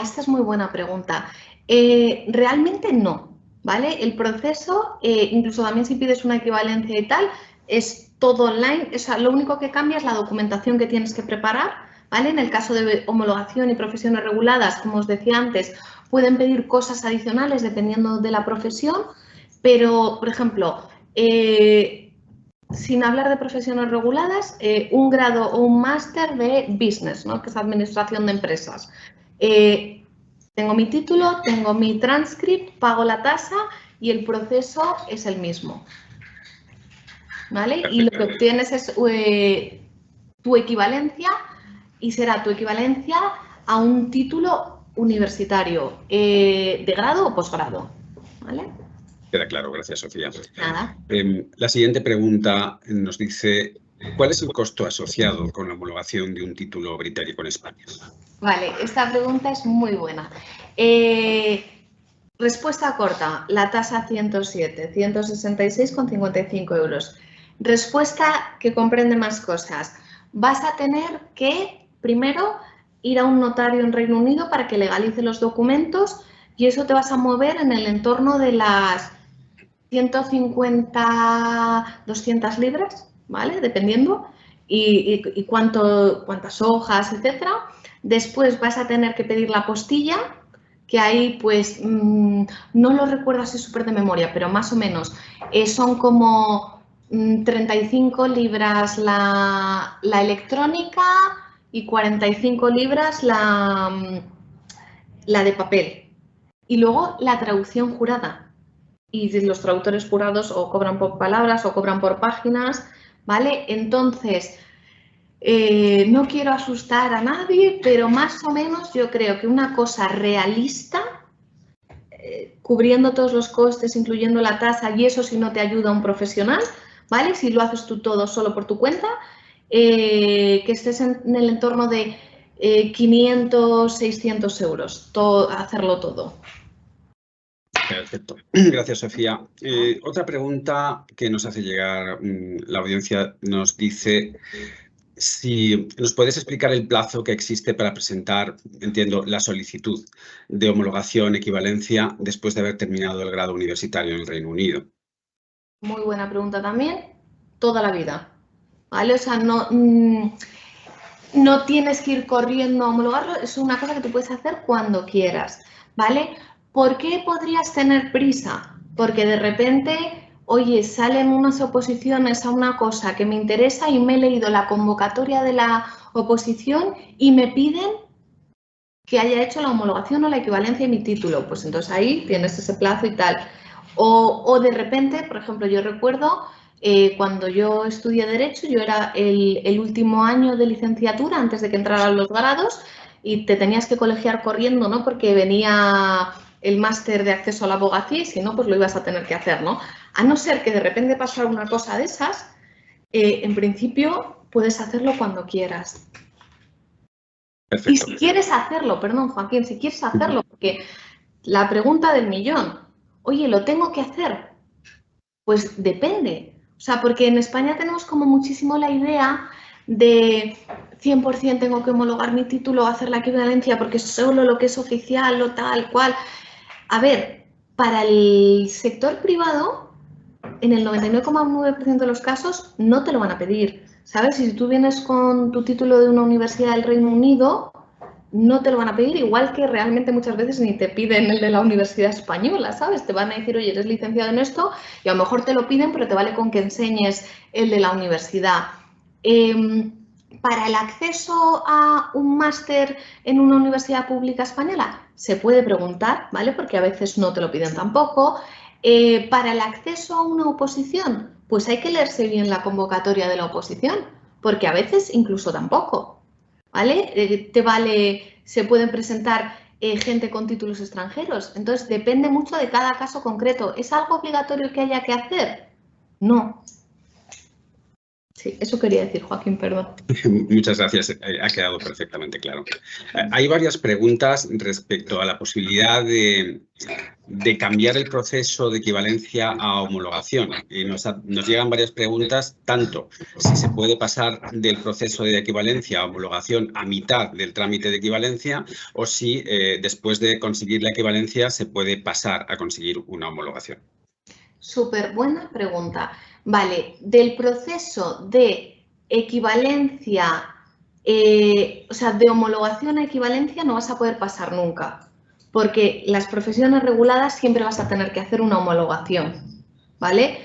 Esta es muy buena pregunta. Realmente no, ¿vale? El proceso, incluso también si pides una equivalencia y tal, es todo online. O sea, lo único que cambia es la documentación que tienes que preparar, ¿vale? En el caso de homologación y profesiones reguladas, como os decía antes, pueden pedir cosas adicionales dependiendo de la profesión, pero, por ejemplo, sin hablar de profesiones reguladas, un grado o un máster de business, ¿no? Que es administración de empresas. Tengo mi título, tengo mi transcript, pago la tasa y el proceso es el mismo, ¿vale? Y lo que obtienes es tu equivalencia y será tu equivalencia a un título universitario de grado o posgrado, ¿vale? Queda claro, gracias, Sofía. Nada. La siguiente pregunta nos dice, ¿cuál es el costo asociado con la homologación de un título británico en España? Vale, esta pregunta es muy buena. Respuesta corta, la tasa 107, 166,55 euros. Respuesta que comprende más cosas. Vas a tener que, primero, ir a un notario en Reino Unido para que legalice los documentos y eso te vas a mover en el entorno de las 150, 200 libras, ¿vale? Dependiendo, y cuántas hojas, etcétera. Después vas a tener que pedir la apostilla, que ahí pues no lo recuerdo así súper de memoria, pero más o menos son como 35 libras la electrónica y 45 libras la de papel. Y luego la traducción jurada. Y los traductores jurados o cobran por palabras o cobran por páginas, ¿vale? Entonces, no quiero asustar a nadie, pero más o menos yo creo que una cosa realista, cubriendo todos los costes, incluyendo la tasa, y eso si no te ayuda un profesional, ¿vale? Si lo haces tú todo solo por tu cuenta, que estés en el entorno de 500, 600 euros, hacerlo todo. Perfecto. Gracias, Sofía. Otra pregunta que nos hace llegar la audiencia nos dice, Si nos puedes explicar el plazo que existe para presentar, entiendo, la solicitud de homologación, equivalencia, después de haber terminado el grado universitario en el Reino Unido. Muy buena pregunta también. Toda la vida, ¿vale? O sea, no tienes que ir corriendo a homologarlo, es una cosa que tú puedes hacer cuando quieras, ¿vale? ¿Por qué podrías tener prisa? Porque de repente, oye, salen unas oposiciones a una cosa que me interesa y me he leído la convocatoria de la oposición y me piden que haya hecho la homologación o la equivalencia de mi título. Pues entonces ahí tienes ese plazo y tal. O de repente, por ejemplo, yo recuerdo cuando yo estudié Derecho, yo era el último año de licenciatura antes de que entraran los grados y te tenías que colegiar corriendo, ¿no? Porque venía el máster de acceso a la abogacía y si no, pues lo ibas a tener que hacer, ¿no? A no ser que de repente pasara una cosa de esas, en principio puedes hacerlo cuando quieras. Perfecto. Y si quieres hacerlo, perdón, Joaquín, si quieres hacerlo, porque la pregunta del millón, oye, ¿lo tengo que hacer? Pues depende. O sea, porque en España tenemos como muchísimo la idea de 100% tengo que homologar mi título, hacer la equivalencia porque es solo lo que es oficial o tal cual. A ver, para el sector privado, en el 99,9% de los casos no te lo van a pedir. ¿Sabes? Si tú vienes con tu título de una universidad del Reino Unido, no te lo van a pedir, igual que realmente muchas veces ni te piden el de la Universidad Española, ¿sabes? Te van a decir, oye, eres licenciado en esto y a lo mejor te lo piden, pero te vale con que enseñes el de la universidad. Para el acceso a un máster en una universidad pública española, se puede preguntar, ¿vale? Porque a veces no te lo piden tampoco. Para el acceso a una oposición, pues hay que leerse bien la convocatoria de la oposición, porque a veces incluso tampoco, ¿vale? Se pueden presentar gente con títulos extranjeros, entonces depende mucho de cada caso concreto. ¿Es algo obligatorio que haya que hacer? No. Sí, eso quería decir, Joaquín, perdón. Muchas gracias, ha quedado perfectamente claro. Hay varias preguntas respecto a la posibilidad de cambiar el proceso de equivalencia a homologación. Y nos llegan varias preguntas, tanto si se puede pasar del proceso de equivalencia a homologación a mitad del trámite de equivalencia o si después de conseguir la equivalencia se puede pasar a conseguir una homologación. Súper buena pregunta. Vale, del proceso de equivalencia, o sea, de homologación a equivalencia no vas a poder pasar nunca, porque las profesiones reguladas siempre vas a tener que hacer una homologación, ¿vale?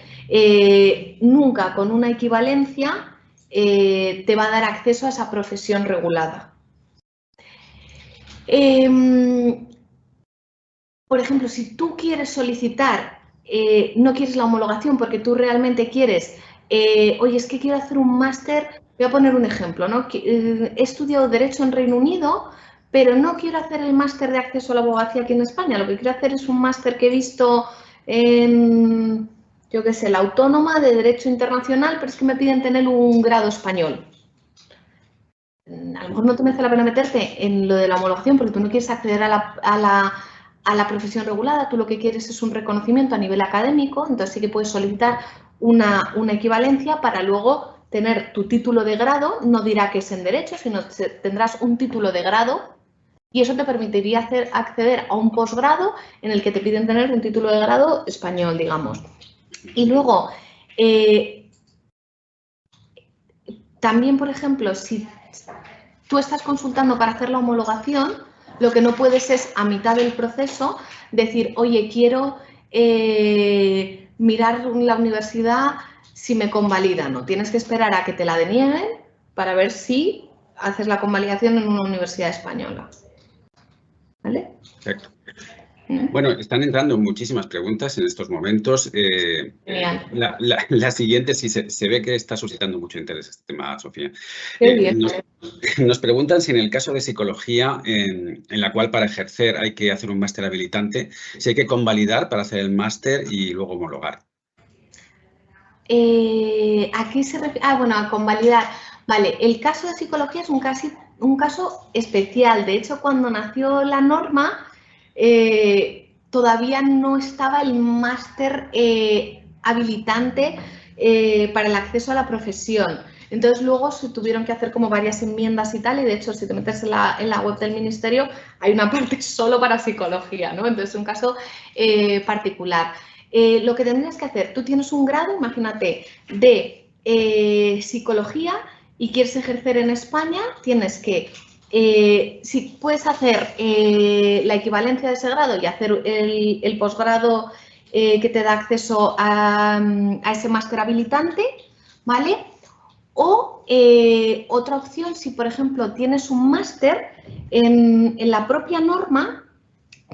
Nunca con una equivalencia te va a dar acceso a esa profesión regulada. Por ejemplo, si tú quieres solicitar, no quieres la homologación porque tú realmente quieres, oye, es que quiero hacer un máster, voy a poner un ejemplo, ¿no? He estudiado Derecho en Reino Unido, pero no quiero hacer el máster de acceso a la abogacía aquí en España, lo que quiero hacer es un máster que he visto en, yo qué sé, la Autónoma de Derecho Internacional, pero es que me piden tener un grado español. A lo mejor no te merece la pena meterte en lo de la homologación porque tú no quieres acceder a la profesión regulada, tú lo que quieres es un reconocimiento a nivel académico, entonces sí que puedes solicitar una equivalencia para luego tener tu título de grado, no dirá que es en Derecho, sino tendrás un título de grado y eso te permitiría acceder a un posgrado en el que te piden tener un título de grado español, digamos. Y luego, también, por ejemplo, si tú estás consultando para hacer la homologación, lo que no puedes es, a mitad del proceso, decir, oye, quiero mirar la universidad si me convalida. No, tienes que esperar a que te la denieguen para ver si haces la convalidación en una universidad española. ¿Vale? Perfecto. Bueno, están entrando muchísimas preguntas en estos momentos. La siguiente, sí, se ve que está suscitando mucho interés este tema, Sofía. Nos preguntan si en el caso de psicología, en la cual para ejercer hay que hacer un máster habilitante, si hay que convalidar para hacer el máster y luego homologar. ¿A qué se refiere? Bueno, a convalidar. Vale, el caso de psicología es un caso especial. De hecho, cuando nació la norma, todavía no estaba el máster habilitante para el acceso a la profesión. Entonces luego se tuvieron que hacer como varias enmiendas y tal, y de hecho si te metes en la web del ministerio hay una parte solo para psicología, ¿no? Entonces es un caso particular. Lo que tendrías que hacer, tú tienes un grado, imagínate, de psicología y quieres ejercer en España, tienes que, si puedes hacer la equivalencia de ese grado y hacer el posgrado que te da acceso a ese máster habilitante, ¿vale? O otra opción, si por ejemplo tienes un máster, en la propia norma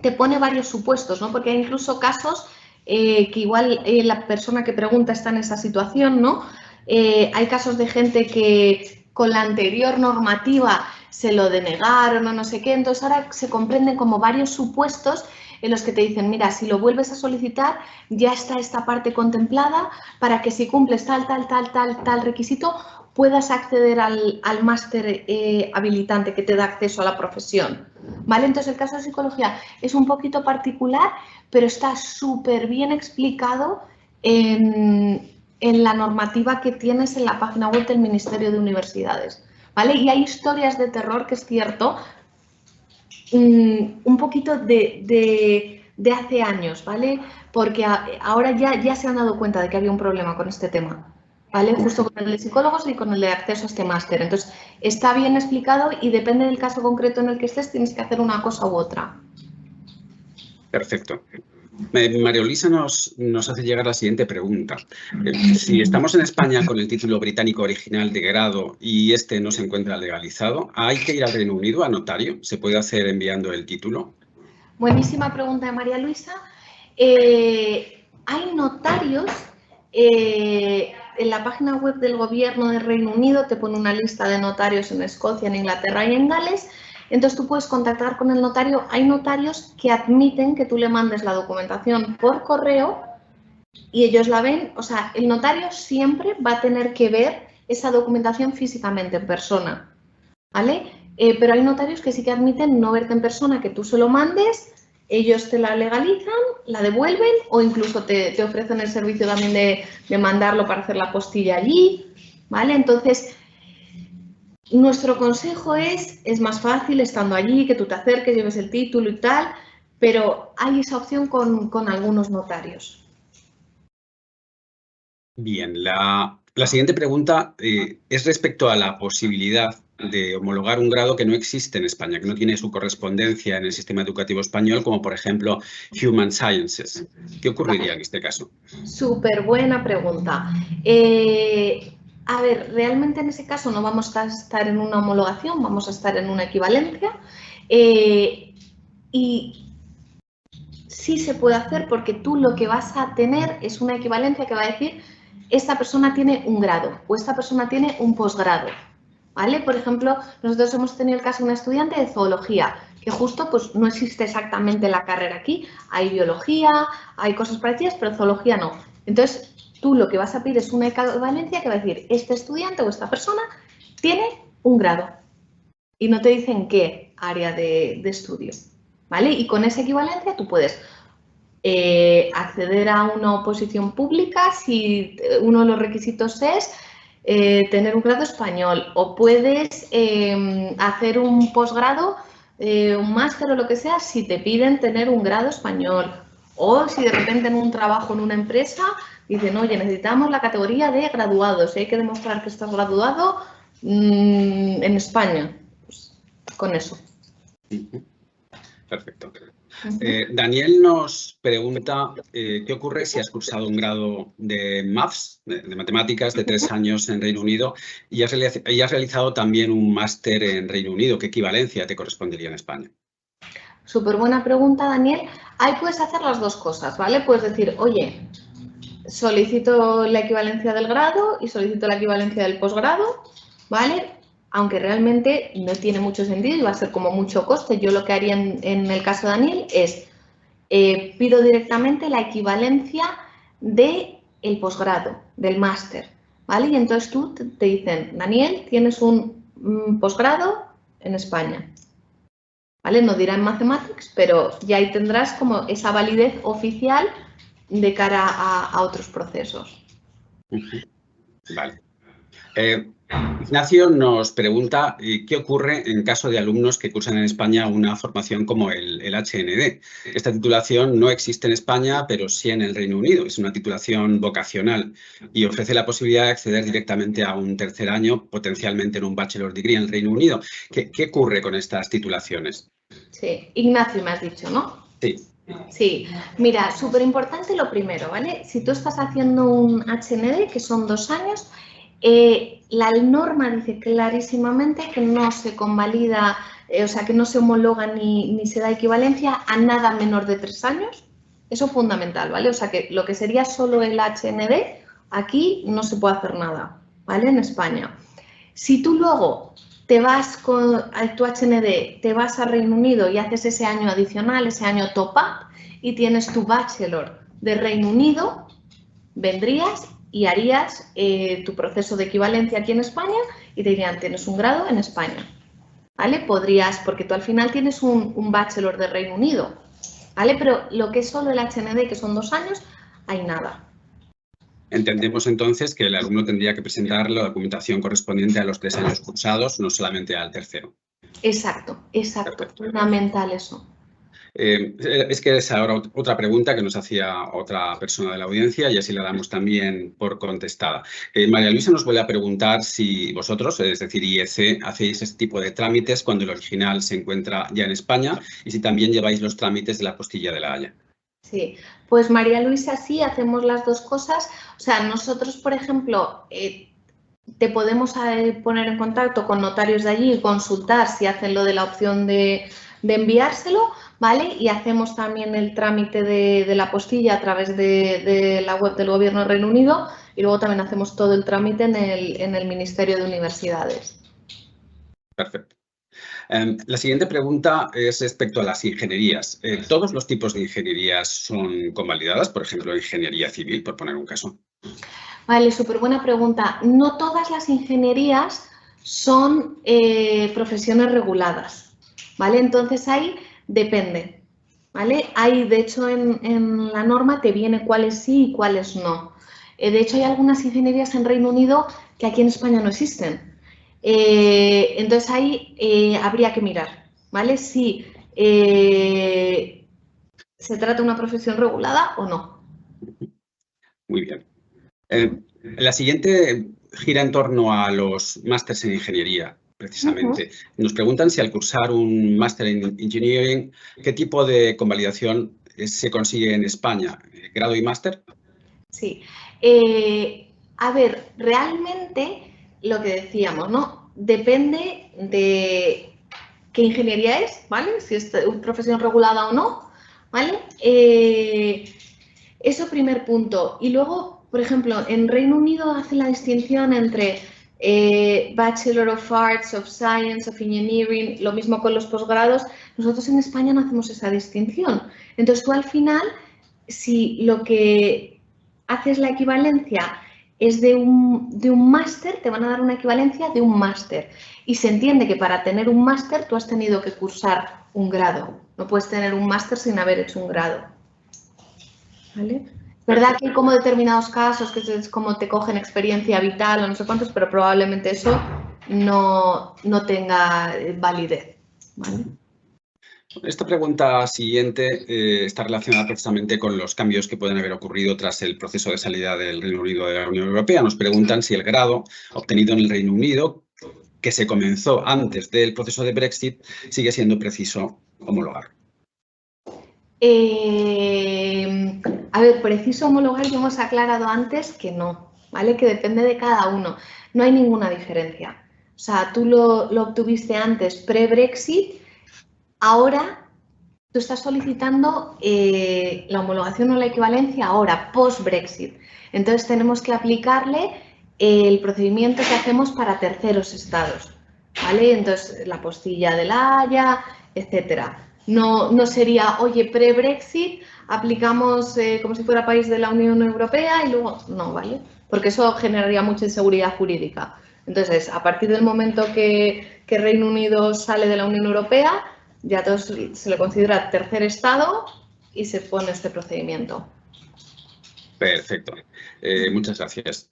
te pone varios supuestos, ¿no? Porque hay incluso casos que igual la persona que pregunta está en esa situación, ¿no? Hay casos de gente que con la anterior normativa se lo denegaron o no sé qué, entonces ahora se comprenden como varios supuestos en los que te dicen, mira, si lo vuelves a solicitar, ya está esta parte contemplada para que si cumples tal requisito, puedas acceder al máster habilitante que te da acceso a la profesión. ¿Vale? Entonces, el caso de psicología es un poquito particular, pero está súper bien explicado en la normativa que tienes en la página web del Ministerio de Universidades. ¿Vale? Y hay historias de terror, que es cierto, un poquito de hace años, ¿vale? Porque ahora ya se han dado cuenta de que había un problema con este tema, ¿vale? Justo con el de psicólogos y con el de acceso a este máster. Entonces, está bien explicado y depende del caso concreto en el que estés, tienes que hacer una cosa u otra. Perfecto. María Luisa nos hace llegar la siguiente pregunta. Si estamos en España con el título británico original de grado y este no se encuentra legalizado, ¿hay que ir al Reino Unido a notario? ¿Se puede hacer enviando el título? Buenísima pregunta de María Luisa. Hay notarios, en la página web del Gobierno del Reino Unido te pone una lista de notarios en Escocia, en Inglaterra y en Gales. Entonces tú puedes contactar con el notario. Hay notarios que admiten que tú le mandes la documentación por correo y ellos la ven. O sea, el notario siempre va a tener que ver esa documentación físicamente, en persona, ¿vale? Pero hay notarios que sí que admiten no verte en persona, que tú se lo mandes, ellos te la legalizan, la devuelven o incluso te ofrecen el servicio también de mandarlo para hacer la postilla allí, ¿vale? Entonces, nuestro consejo es más fácil estando allí, que tú te acerques, lleves el título y tal, pero hay esa opción con algunos notarios. Bien, la siguiente pregunta es respecto a la posibilidad de homologar un grado que no existe en España, que no tiene su correspondencia en el sistema educativo español, como por ejemplo Human Sciences. ¿Qué ocurriría en este caso? Súper buena pregunta. A ver, realmente en ese caso no vamos a estar en una homologación, vamos a estar en una equivalencia. Y sí se puede hacer porque tú lo que vas a tener es una equivalencia que va a decir esta persona tiene un grado o esta persona tiene un posgrado, ¿vale? Por ejemplo, nosotros hemos tenido el caso de una estudiante de zoología, que justo pues no existe exactamente la carrera aquí, hay biología, hay cosas parecidas, pero zoología no. Entonces, tú lo que vas a pedir es una equivalencia que va a decir este estudiante o esta persona tiene un grado y no te dicen qué área de estudio, ¿vale? Y con esa equivalencia tú puedes acceder a una oposición pública si uno de los requisitos es tener un grado español, o puedes hacer un posgrado, un máster o lo que sea, si te piden tener un grado español, o si de repente en un trabajo en una empresa dicen, oye, necesitamos la categoría de graduados y hay que demostrar que estás graduado en España. Pues, con eso. Perfecto. Daniel nos pregunta qué ocurre si has cursado un grado de Maths, de matemáticas, de 3 años en Reino Unido y has realizado también un máster en Reino Unido. ¿Qué equivalencia te correspondería en España? Súper buena pregunta, Daniel. Ahí puedes hacer las dos cosas, ¿vale? Puedes decir, oye, solicito la equivalencia del grado y solicito la equivalencia del posgrado, ¿vale? Aunque realmente no tiene mucho sentido y va a ser como mucho coste. Yo lo que haría en el caso de Daniel es pido directamente la equivalencia del posgrado, del máster, ¿vale? Y entonces tú te dicen, Daniel, tienes un posgrado en España, ¿vale? No dirá en Mathematics, pero ya ahí tendrás como esa validez oficial de cara a otros procesos. Vale. Ignacio nos pregunta qué ocurre en caso de alumnos que cursan en España una formación como el HND. Esta titulación no existe en España, pero sí en el Reino Unido. Es una titulación vocacional y ofrece la posibilidad de acceder directamente a un tercer año, potencialmente en un Bachelor Degree en el Reino Unido. ¿Qué ocurre con estas titulaciones? Sí, Ignacio me has dicho, ¿no? Sí. Sí, mira, súper importante lo primero, ¿vale? Si tú estás haciendo un HND, que son 2 años, la norma dice clarísimamente que no se convalida, o sea, que no se homologa ni se da equivalencia a nada menor de 3 años. Eso es fundamental, ¿vale? O sea, que lo que sería solo el HND, aquí no se puede hacer nada, ¿vale? En España. Si tú luego te vas con tu HND, te vas a Reino Unido y haces ese año adicional, ese año top-up, y tienes tu Bachelor de Reino Unido, vendrías y harías tu proceso de equivalencia aquí en España y te dirían, tienes un grado en España, ¿vale? Podrías, porque tú al final tienes un Bachelor de Reino Unido, ¿vale? Pero lo que es solo el HND, que son 2 años, hay nada. Entendemos entonces que el alumno tendría que presentar la documentación correspondiente a los 3 años cursados, no solamente al tercero. Exacto, Perfecto. fundamental eso. Es que es ahora otra pregunta que nos hacía otra persona de la audiencia y así la damos también por contestada. María Luisa nos vuelve a preguntar si vosotros, es decir, IEC, hacéis este tipo de trámites cuando el original se encuentra ya en España y si también lleváis los trámites de la apostilla de La Haya. Sí, pues María Luisa, sí, hacemos las dos cosas. O sea, nosotros, por ejemplo, te podemos poner en contacto con notarios de allí y consultar si hacen lo de la opción de enviárselo, ¿vale? Y hacemos también el trámite de la apostilla a través de la web del Gobierno del Reino Unido y luego también hacemos todo el trámite en el Ministerio de Universidades. Perfecto. La siguiente pregunta es respecto a las ingenierías. ¿Todos los tipos de ingenierías son convalidadas? Por ejemplo, ingeniería civil, por poner un caso. Vale, súper buena pregunta. No todas las ingenierías son profesiones reguladas, ¿vale? Entonces ahí depende, ¿vale? Ahí, de hecho, en la norma te viene cuáles sí y cuáles no. De hecho, hay algunas ingenierías en Reino Unido que aquí en España no existen. Entonces ahí habría que mirar, ¿vale? Si se trata de una profesión regulada o no. Muy bien. La siguiente gira en torno a los másters en ingeniería, precisamente. Nos preguntan si al cursar un máster en engineering, ¿qué tipo de convalidación se consigue en España? ¿Grado y máster? Sí. A ver, realmente lo que decíamos, ¿no? Depende de qué ingeniería es, ¿vale? Si es una profesión regulada o no, ¿vale? Eso primer punto. Y luego, por ejemplo, en Reino Unido hace la distinción entre Bachelor of Arts, of Science, of Engineering, lo mismo con los posgrados. Nosotros en España no hacemos esa distinción. Entonces tú al final, si lo que haces la equivalencia es de un máster, te van a dar una equivalencia de un máster. Y se entiende que para tener un máster tú has tenido que cursar un grado. No puedes tener un máster sin haber hecho un grado. ¿Vale? ¿Verdad que hay como determinados casos que es como te cogen experiencia vital o no sé cuántos, pero probablemente eso no tenga validez? ¿Vale? Esta pregunta siguiente está relacionada precisamente con los cambios que pueden haber ocurrido tras el proceso de salida del Reino Unido de la Unión Europea. Nos preguntan si el grado obtenido en el Reino Unido, que se comenzó antes del proceso de Brexit, sigue siendo preciso homologar. A ver, preciso homologar, ya hemos aclarado antes que no, ¿vale? Que depende de cada uno. No hay ninguna diferencia. O sea, tú lo obtuviste antes pre-Brexit, ahora tú estás solicitando la homologación o la equivalencia ahora, post-Brexit. Entonces tenemos que aplicarle el procedimiento que hacemos para terceros estados, ¿vale? Entonces la apostilla de La Haya, etcétera. No sería, oye, pre-Brexit, aplicamos como si fuera país de la Unión Europea y luego, no, ¿vale? Porque eso generaría mucha inseguridad jurídica. Entonces, a partir del momento que Reino Unido sale de la Unión Europea, ya se le considera tercer estado y se pone este procedimiento. Perfecto. Muchas gracias.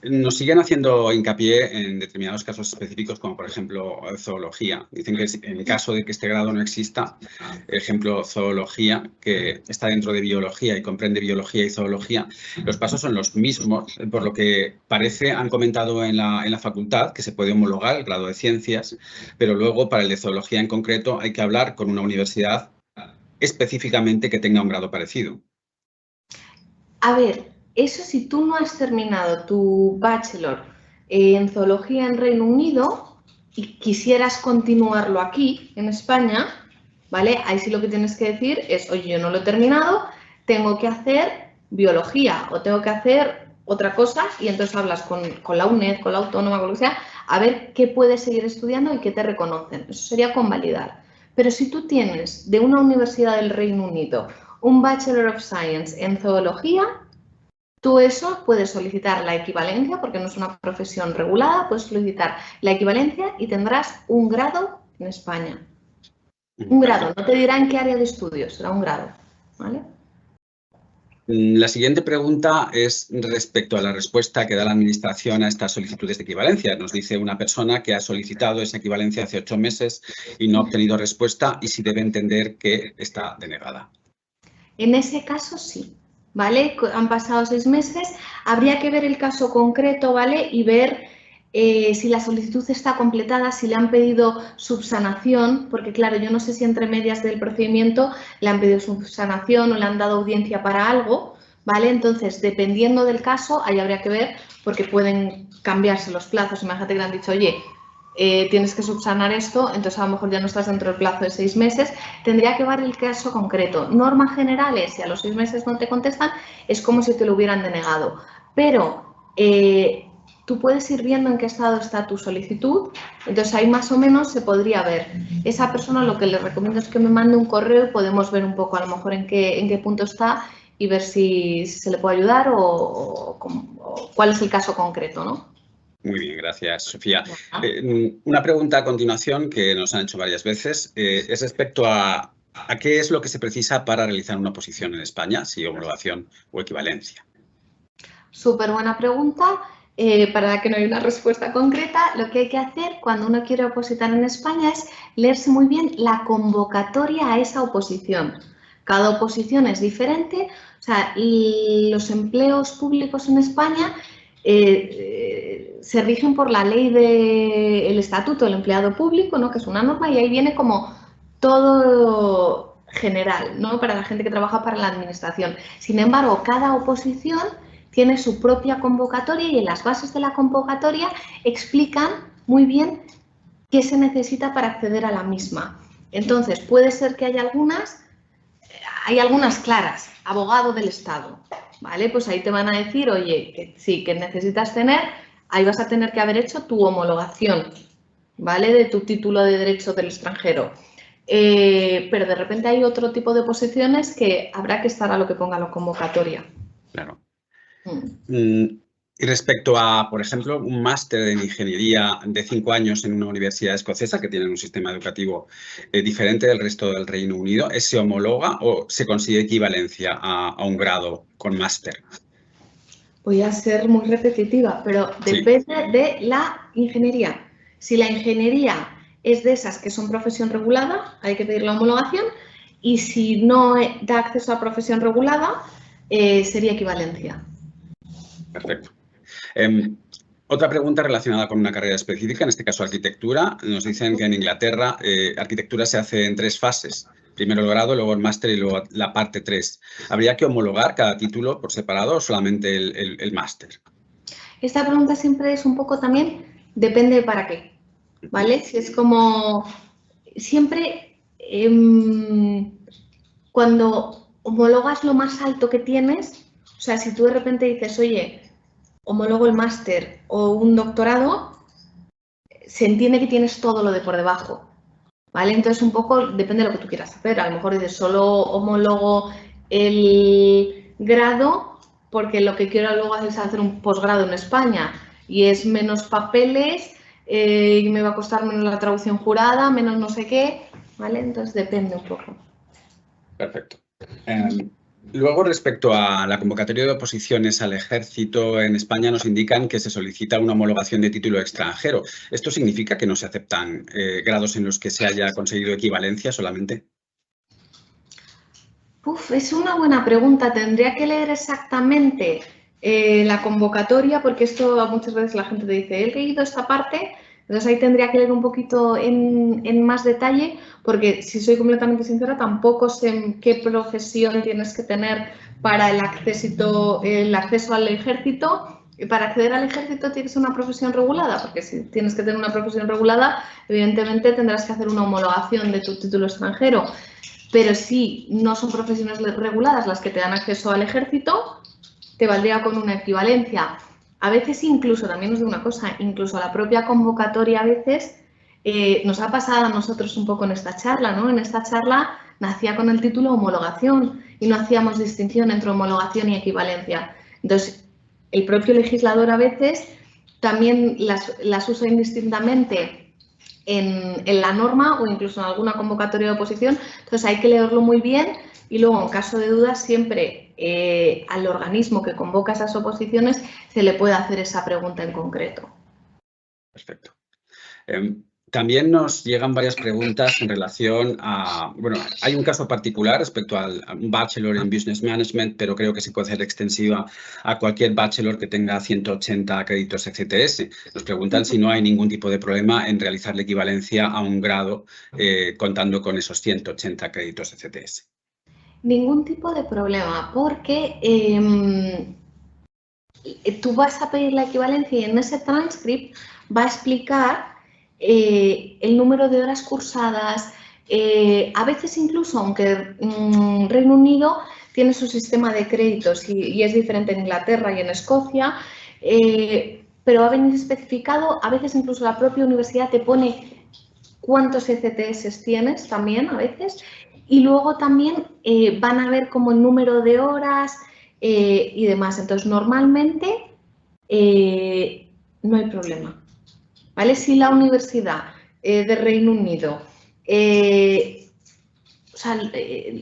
Nos siguen haciendo hincapié en determinados casos específicos, como por ejemplo zoología. Dicen que en el caso de que este grado no exista, ejemplo zoología, que está dentro de biología y comprende biología y zoología, los pasos son los mismos. Por lo que parece, han comentado en la facultad que se puede homologar el grado de ciencias, pero luego para el de zoología en concreto hay que hablar con una universidad específicamente que tenga un grado parecido. A ver, eso si tú no has terminado tu bachelor en zoología en Reino Unido y quisieras continuarlo aquí, en España, ¿vale? Ahí sí lo que tienes que decir es, oye, yo no lo he terminado, tengo que hacer biología o tengo que hacer otra cosa y entonces hablas con la UNED, con la autónoma, con lo que sea, a ver qué puedes seguir estudiando y qué te reconocen. Eso sería convalidar. Pero si tú tienes de una universidad del Reino Unido un Bachelor of Science en zoología, tú eso puedes solicitar la equivalencia, porque no es una profesión regulada, puedes solicitar la equivalencia y tendrás un grado en España. Un grado, no te dirá en qué área de estudios, será un grado, ¿vale? La siguiente pregunta es respecto a la respuesta que da la Administración a estas solicitudes de equivalencia. Nos dice una persona que ha solicitado esa equivalencia hace 8 meses y no ha obtenido respuesta y si debe entender que está denegada. En ese caso sí, ¿vale? Han pasado 6 meses, habría que ver el caso concreto, ¿vale? Y ver si la solicitud está completada, si le han pedido subsanación, porque claro, yo no sé si entre medias del procedimiento le han pedido subsanación o le han dado audiencia para algo, ¿vale? Entonces, dependiendo del caso, ahí habría que ver, porque pueden cambiarse los plazos. Imagínate que le han dicho, oye, tienes que subsanar esto, entonces a lo mejor ya no estás dentro del plazo de 6 meses. Tendría que ver el caso concreto. Normas generales, si a los 6 meses no te contestan, es como si te lo hubieran denegado. Pero tú puedes ir viendo en qué estado está tu solicitud, entonces ahí más o menos se podría ver. Esa persona lo que le recomiendo es que me mande un correo y podemos ver un poco a lo mejor en qué punto está y ver si se le puede ayudar o cuál es el caso concreto, ¿no? Muy bien, gracias, Sofía. Una pregunta a continuación que nos han hecho varias veces es respecto a qué es lo que se precisa para realizar una oposición en España, si homologación o equivalencia. Súper buena pregunta. Para la que no hay una respuesta concreta, lo que hay que hacer cuando uno quiere opositar en España es leerse muy bien la convocatoria a esa oposición. Cada oposición es diferente, o sea, los empleos públicos en España se rigen por la ley del Estatuto del Empleado Público, ¿no? Que es una norma, y ahí viene como todo general, ¿no? Para la gente que trabaja para la administración. Sin embargo, cada oposición tiene su propia convocatoria y en las bases de la convocatoria explican muy bien qué se necesita para acceder a la misma. Entonces, puede ser que haya algunas claras, abogado del Estado, ¿vale? Pues ahí te van a decir, oye, que sí, que necesitas tener, ahí vas a tener que haber hecho tu homologación, ¿vale? De tu título de Derecho del extranjero. Pero de repente hay otro tipo de posiciones que habrá que estar a lo que ponga la convocatoria. Claro. Y respecto a, por ejemplo, un máster en ingeniería de 5 años en una universidad escocesa que tiene un sistema educativo diferente del resto del Reino Unido, ¿se homologa o se consigue equivalencia a un grado con máster? Voy a ser muy repetitiva, pero depende de la ingeniería. Si la ingeniería es de esas que son profesión regulada, hay que pedir la homologación, y si no da acceso a profesión regulada, sería equivalencia. Perfecto. Otra pregunta relacionada con una carrera específica, en este caso arquitectura. Nos dicen que en Inglaterra arquitectura se hace en 3 fases. Primero el grado, luego el máster y luego la parte 3. ¿Habría que homologar cada título por separado o solamente el máster? Esta pregunta siempre es un poco también, depende de para qué, ¿vale? Si es como, siempre cuando homologas lo más alto que tienes, o sea, si tú de repente dices, oye, homologo el máster o un doctorado, se entiende que tienes todo lo de por debajo, ¿vale? Entonces, un poco depende de lo que tú quieras hacer. A lo mejor dices, solo homologo el grado porque lo que quiero luego es hacer un posgrado en España y es menos papeles y me va a costar menos la traducción jurada, menos no sé qué, ¿vale? Entonces, depende un poco. Perfecto. Luego, respecto a la convocatoria de oposiciones al ejército en España, nos indican que se solicita una homologación de título extranjero. ¿Esto significa que no se aceptan grados en los que se haya conseguido equivalencia solamente? Es una buena pregunta. Tendría que leer exactamente la convocatoria, porque esto muchas veces la gente te dice, he leído esta parte, entonces ahí tendría que leer un poquito en más detalle, porque si soy completamente sincera, tampoco sé qué profesión tienes que tener para el acceso al ejército. Y para acceder al ejército tienes una profesión regulada, porque si tienes que tener una profesión regulada, evidentemente tendrás que hacer una homologación de tu título extranjero. Pero si no son profesiones reguladas las que te dan acceso al ejército, te valdría con una equivalencia. A veces incluso, también os digo una cosa, incluso a la propia convocatoria a veces nos ha pasado a nosotros un poco en esta charla, ¿no? En esta charla nacía con el título homologación y no hacíamos distinción entre homologación y equivalencia. Entonces, el propio legislador a veces también las usa indistintamente en la norma o incluso en alguna convocatoria de oposición. Entonces hay que leerlo muy bien y luego, en caso de dudas, siempre al organismo que convoca esas oposiciones se le puede hacer esa pregunta en concreto. Perfecto. También nos llegan varias preguntas en relación a, bueno, hay un caso particular respecto a un bachelor en Business Management, pero creo que se puede hacer extensiva a cualquier bachelor que tenga 180 créditos ECTS. Nos preguntan si no hay ningún tipo de problema en realizar la equivalencia a un grado contando con esos 180 créditos ECTS. Ningún tipo de problema, porque tú vas a pedir la equivalencia y en ese transcript va a explicar el número de horas cursadas. A veces incluso, aunque Reino Unido tiene su sistema de créditos y es diferente en Inglaterra y en Escocia, pero va a venir especificado, a veces incluso la propia universidad te pone cuántos ECTS tienes también a veces, y luego también van a ver como el número de horas y demás. Entonces, normalmente no hay problema. ¿Vale? Si la Universidad de Reino Unido,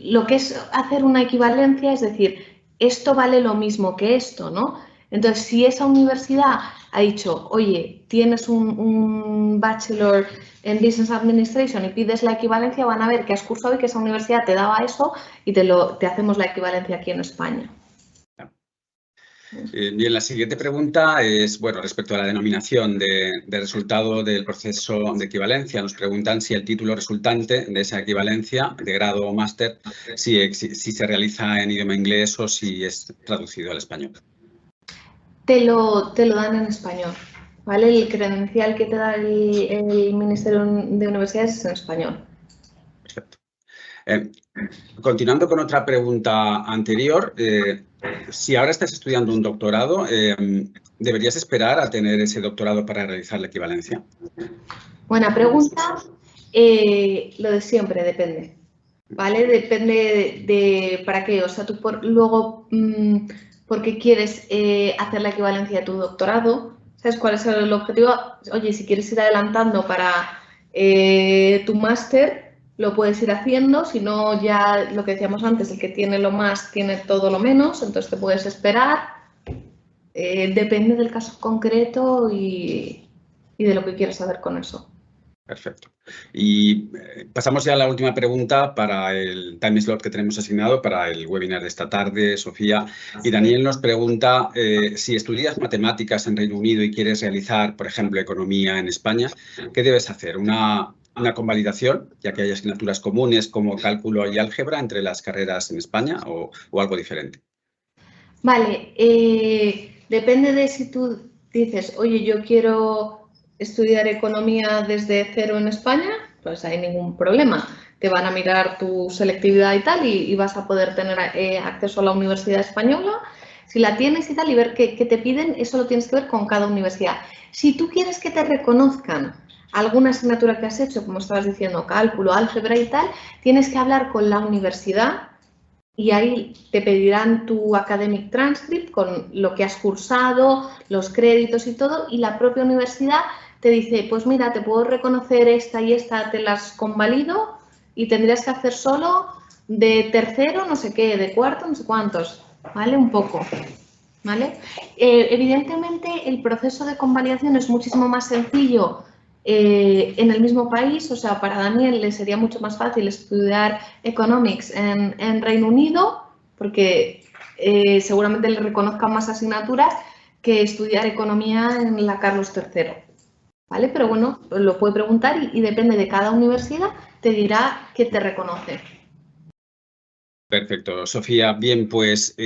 lo que es hacer una equivalencia, es decir, esto vale lo mismo que esto, ¿no? Entonces, si esa universidad ha dicho, oye, tienes un bachelor en Business Administration y pides la equivalencia, van a ver que has cursado y que esa universidad te daba eso y te hacemos la equivalencia aquí en España. Bien, la siguiente pregunta es, bueno, respecto a la denominación de resultado del proceso de equivalencia. Nos preguntan si el título resultante de esa equivalencia de grado o máster, si se realiza en idioma inglés o si es traducido al español. Te lo dan en español, ¿vale? El credencial que te da el Ministerio de Universidades es en español. Perfecto. Continuando con otra pregunta anterior, si ahora estás estudiando un doctorado, ¿deberías esperar a tener ese doctorado para realizar la equivalencia? Buena pregunta. Lo de siempre, depende. ¿Vale? Depende de para qué. O sea, tú luego, porque quieres hacer la equivalencia de tu doctorado, ¿sabes cuál es el objetivo? Oye, si quieres ir adelantando para tu máster, lo puedes ir haciendo, si no ya lo que decíamos antes, el que tiene lo más tiene todo lo menos, entonces te puedes esperar. Depende del caso concreto y de lo que quieras saber con eso. Perfecto. Y pasamos ya a la última pregunta para el time slot que tenemos asignado para el webinar de esta tarde, Sofía. Y Daniel nos pregunta si estudias matemáticas en Reino Unido y quieres realizar, por ejemplo, economía en España, ¿qué debes hacer? ¿Una convalidación, ya que hay asignaturas comunes como cálculo y álgebra entre las carreras en España o algo diferente? Vale, depende de si tú dices, oye, yo quiero estudiar economía desde cero en España, pues hay ningún problema. Te van a mirar tu selectividad y tal y vas a poder tener acceso a la universidad española. Si la tienes y tal y ver qué te piden, eso lo tienes que ver con cada universidad. Si tú quieres que te reconozcan alguna asignatura que has hecho, como estabas diciendo, cálculo, álgebra y tal, tienes que hablar con la universidad y ahí te pedirán tu academic transcript con lo que has cursado, los créditos y todo, y la propia universidad te dice, pues mira, te puedo reconocer esta y esta, te las convalido y tendrías que hacer solo de tercero no sé qué, de cuarto no sé cuántos, ¿vale? Un poco, ¿vale? Evidentemente el proceso de convalidación es muchísimo más sencillo en el mismo país, o sea, para Daniel le sería mucho más fácil estudiar Economics en Reino Unido, porque seguramente le reconozcan más asignaturas que estudiar Economía en la Carlos III, ¿vale? Pero bueno, lo puede preguntar y depende de cada universidad, te dirá qué te reconoce. Perfecto, Sofía. Bien, pues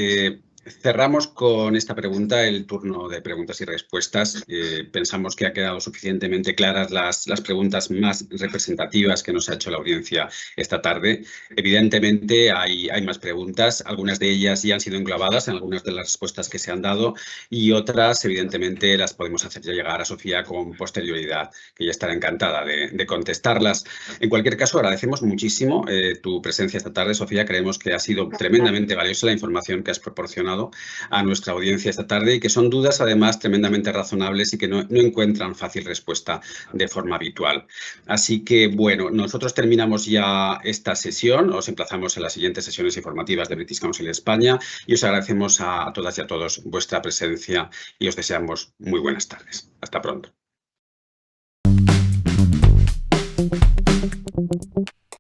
cerramos con esta pregunta el turno de preguntas y respuestas. Pensamos que ha quedado suficientemente claras las preguntas más representativas que nos ha hecho la audiencia esta tarde. Evidentemente hay más preguntas, algunas de ellas ya han sido englobadas en algunas de las respuestas que se han dado y otras evidentemente las podemos hacer llegar a Sofía con posterioridad, que ya estará encantada de contestarlas. En cualquier caso, agradecemos muchísimo tu presencia esta tarde, Sofía. Creemos que ha sido tremendamente valiosa la información que has proporcionado a nuestra audiencia esta tarde y que son dudas además tremendamente razonables y que no encuentran fácil respuesta de forma habitual. Así que bueno, nosotros terminamos ya esta sesión, os emplazamos en las siguientes sesiones informativas de British Council España y os agradecemos a todas y a todos vuestra presencia y os deseamos muy buenas tardes. Hasta pronto.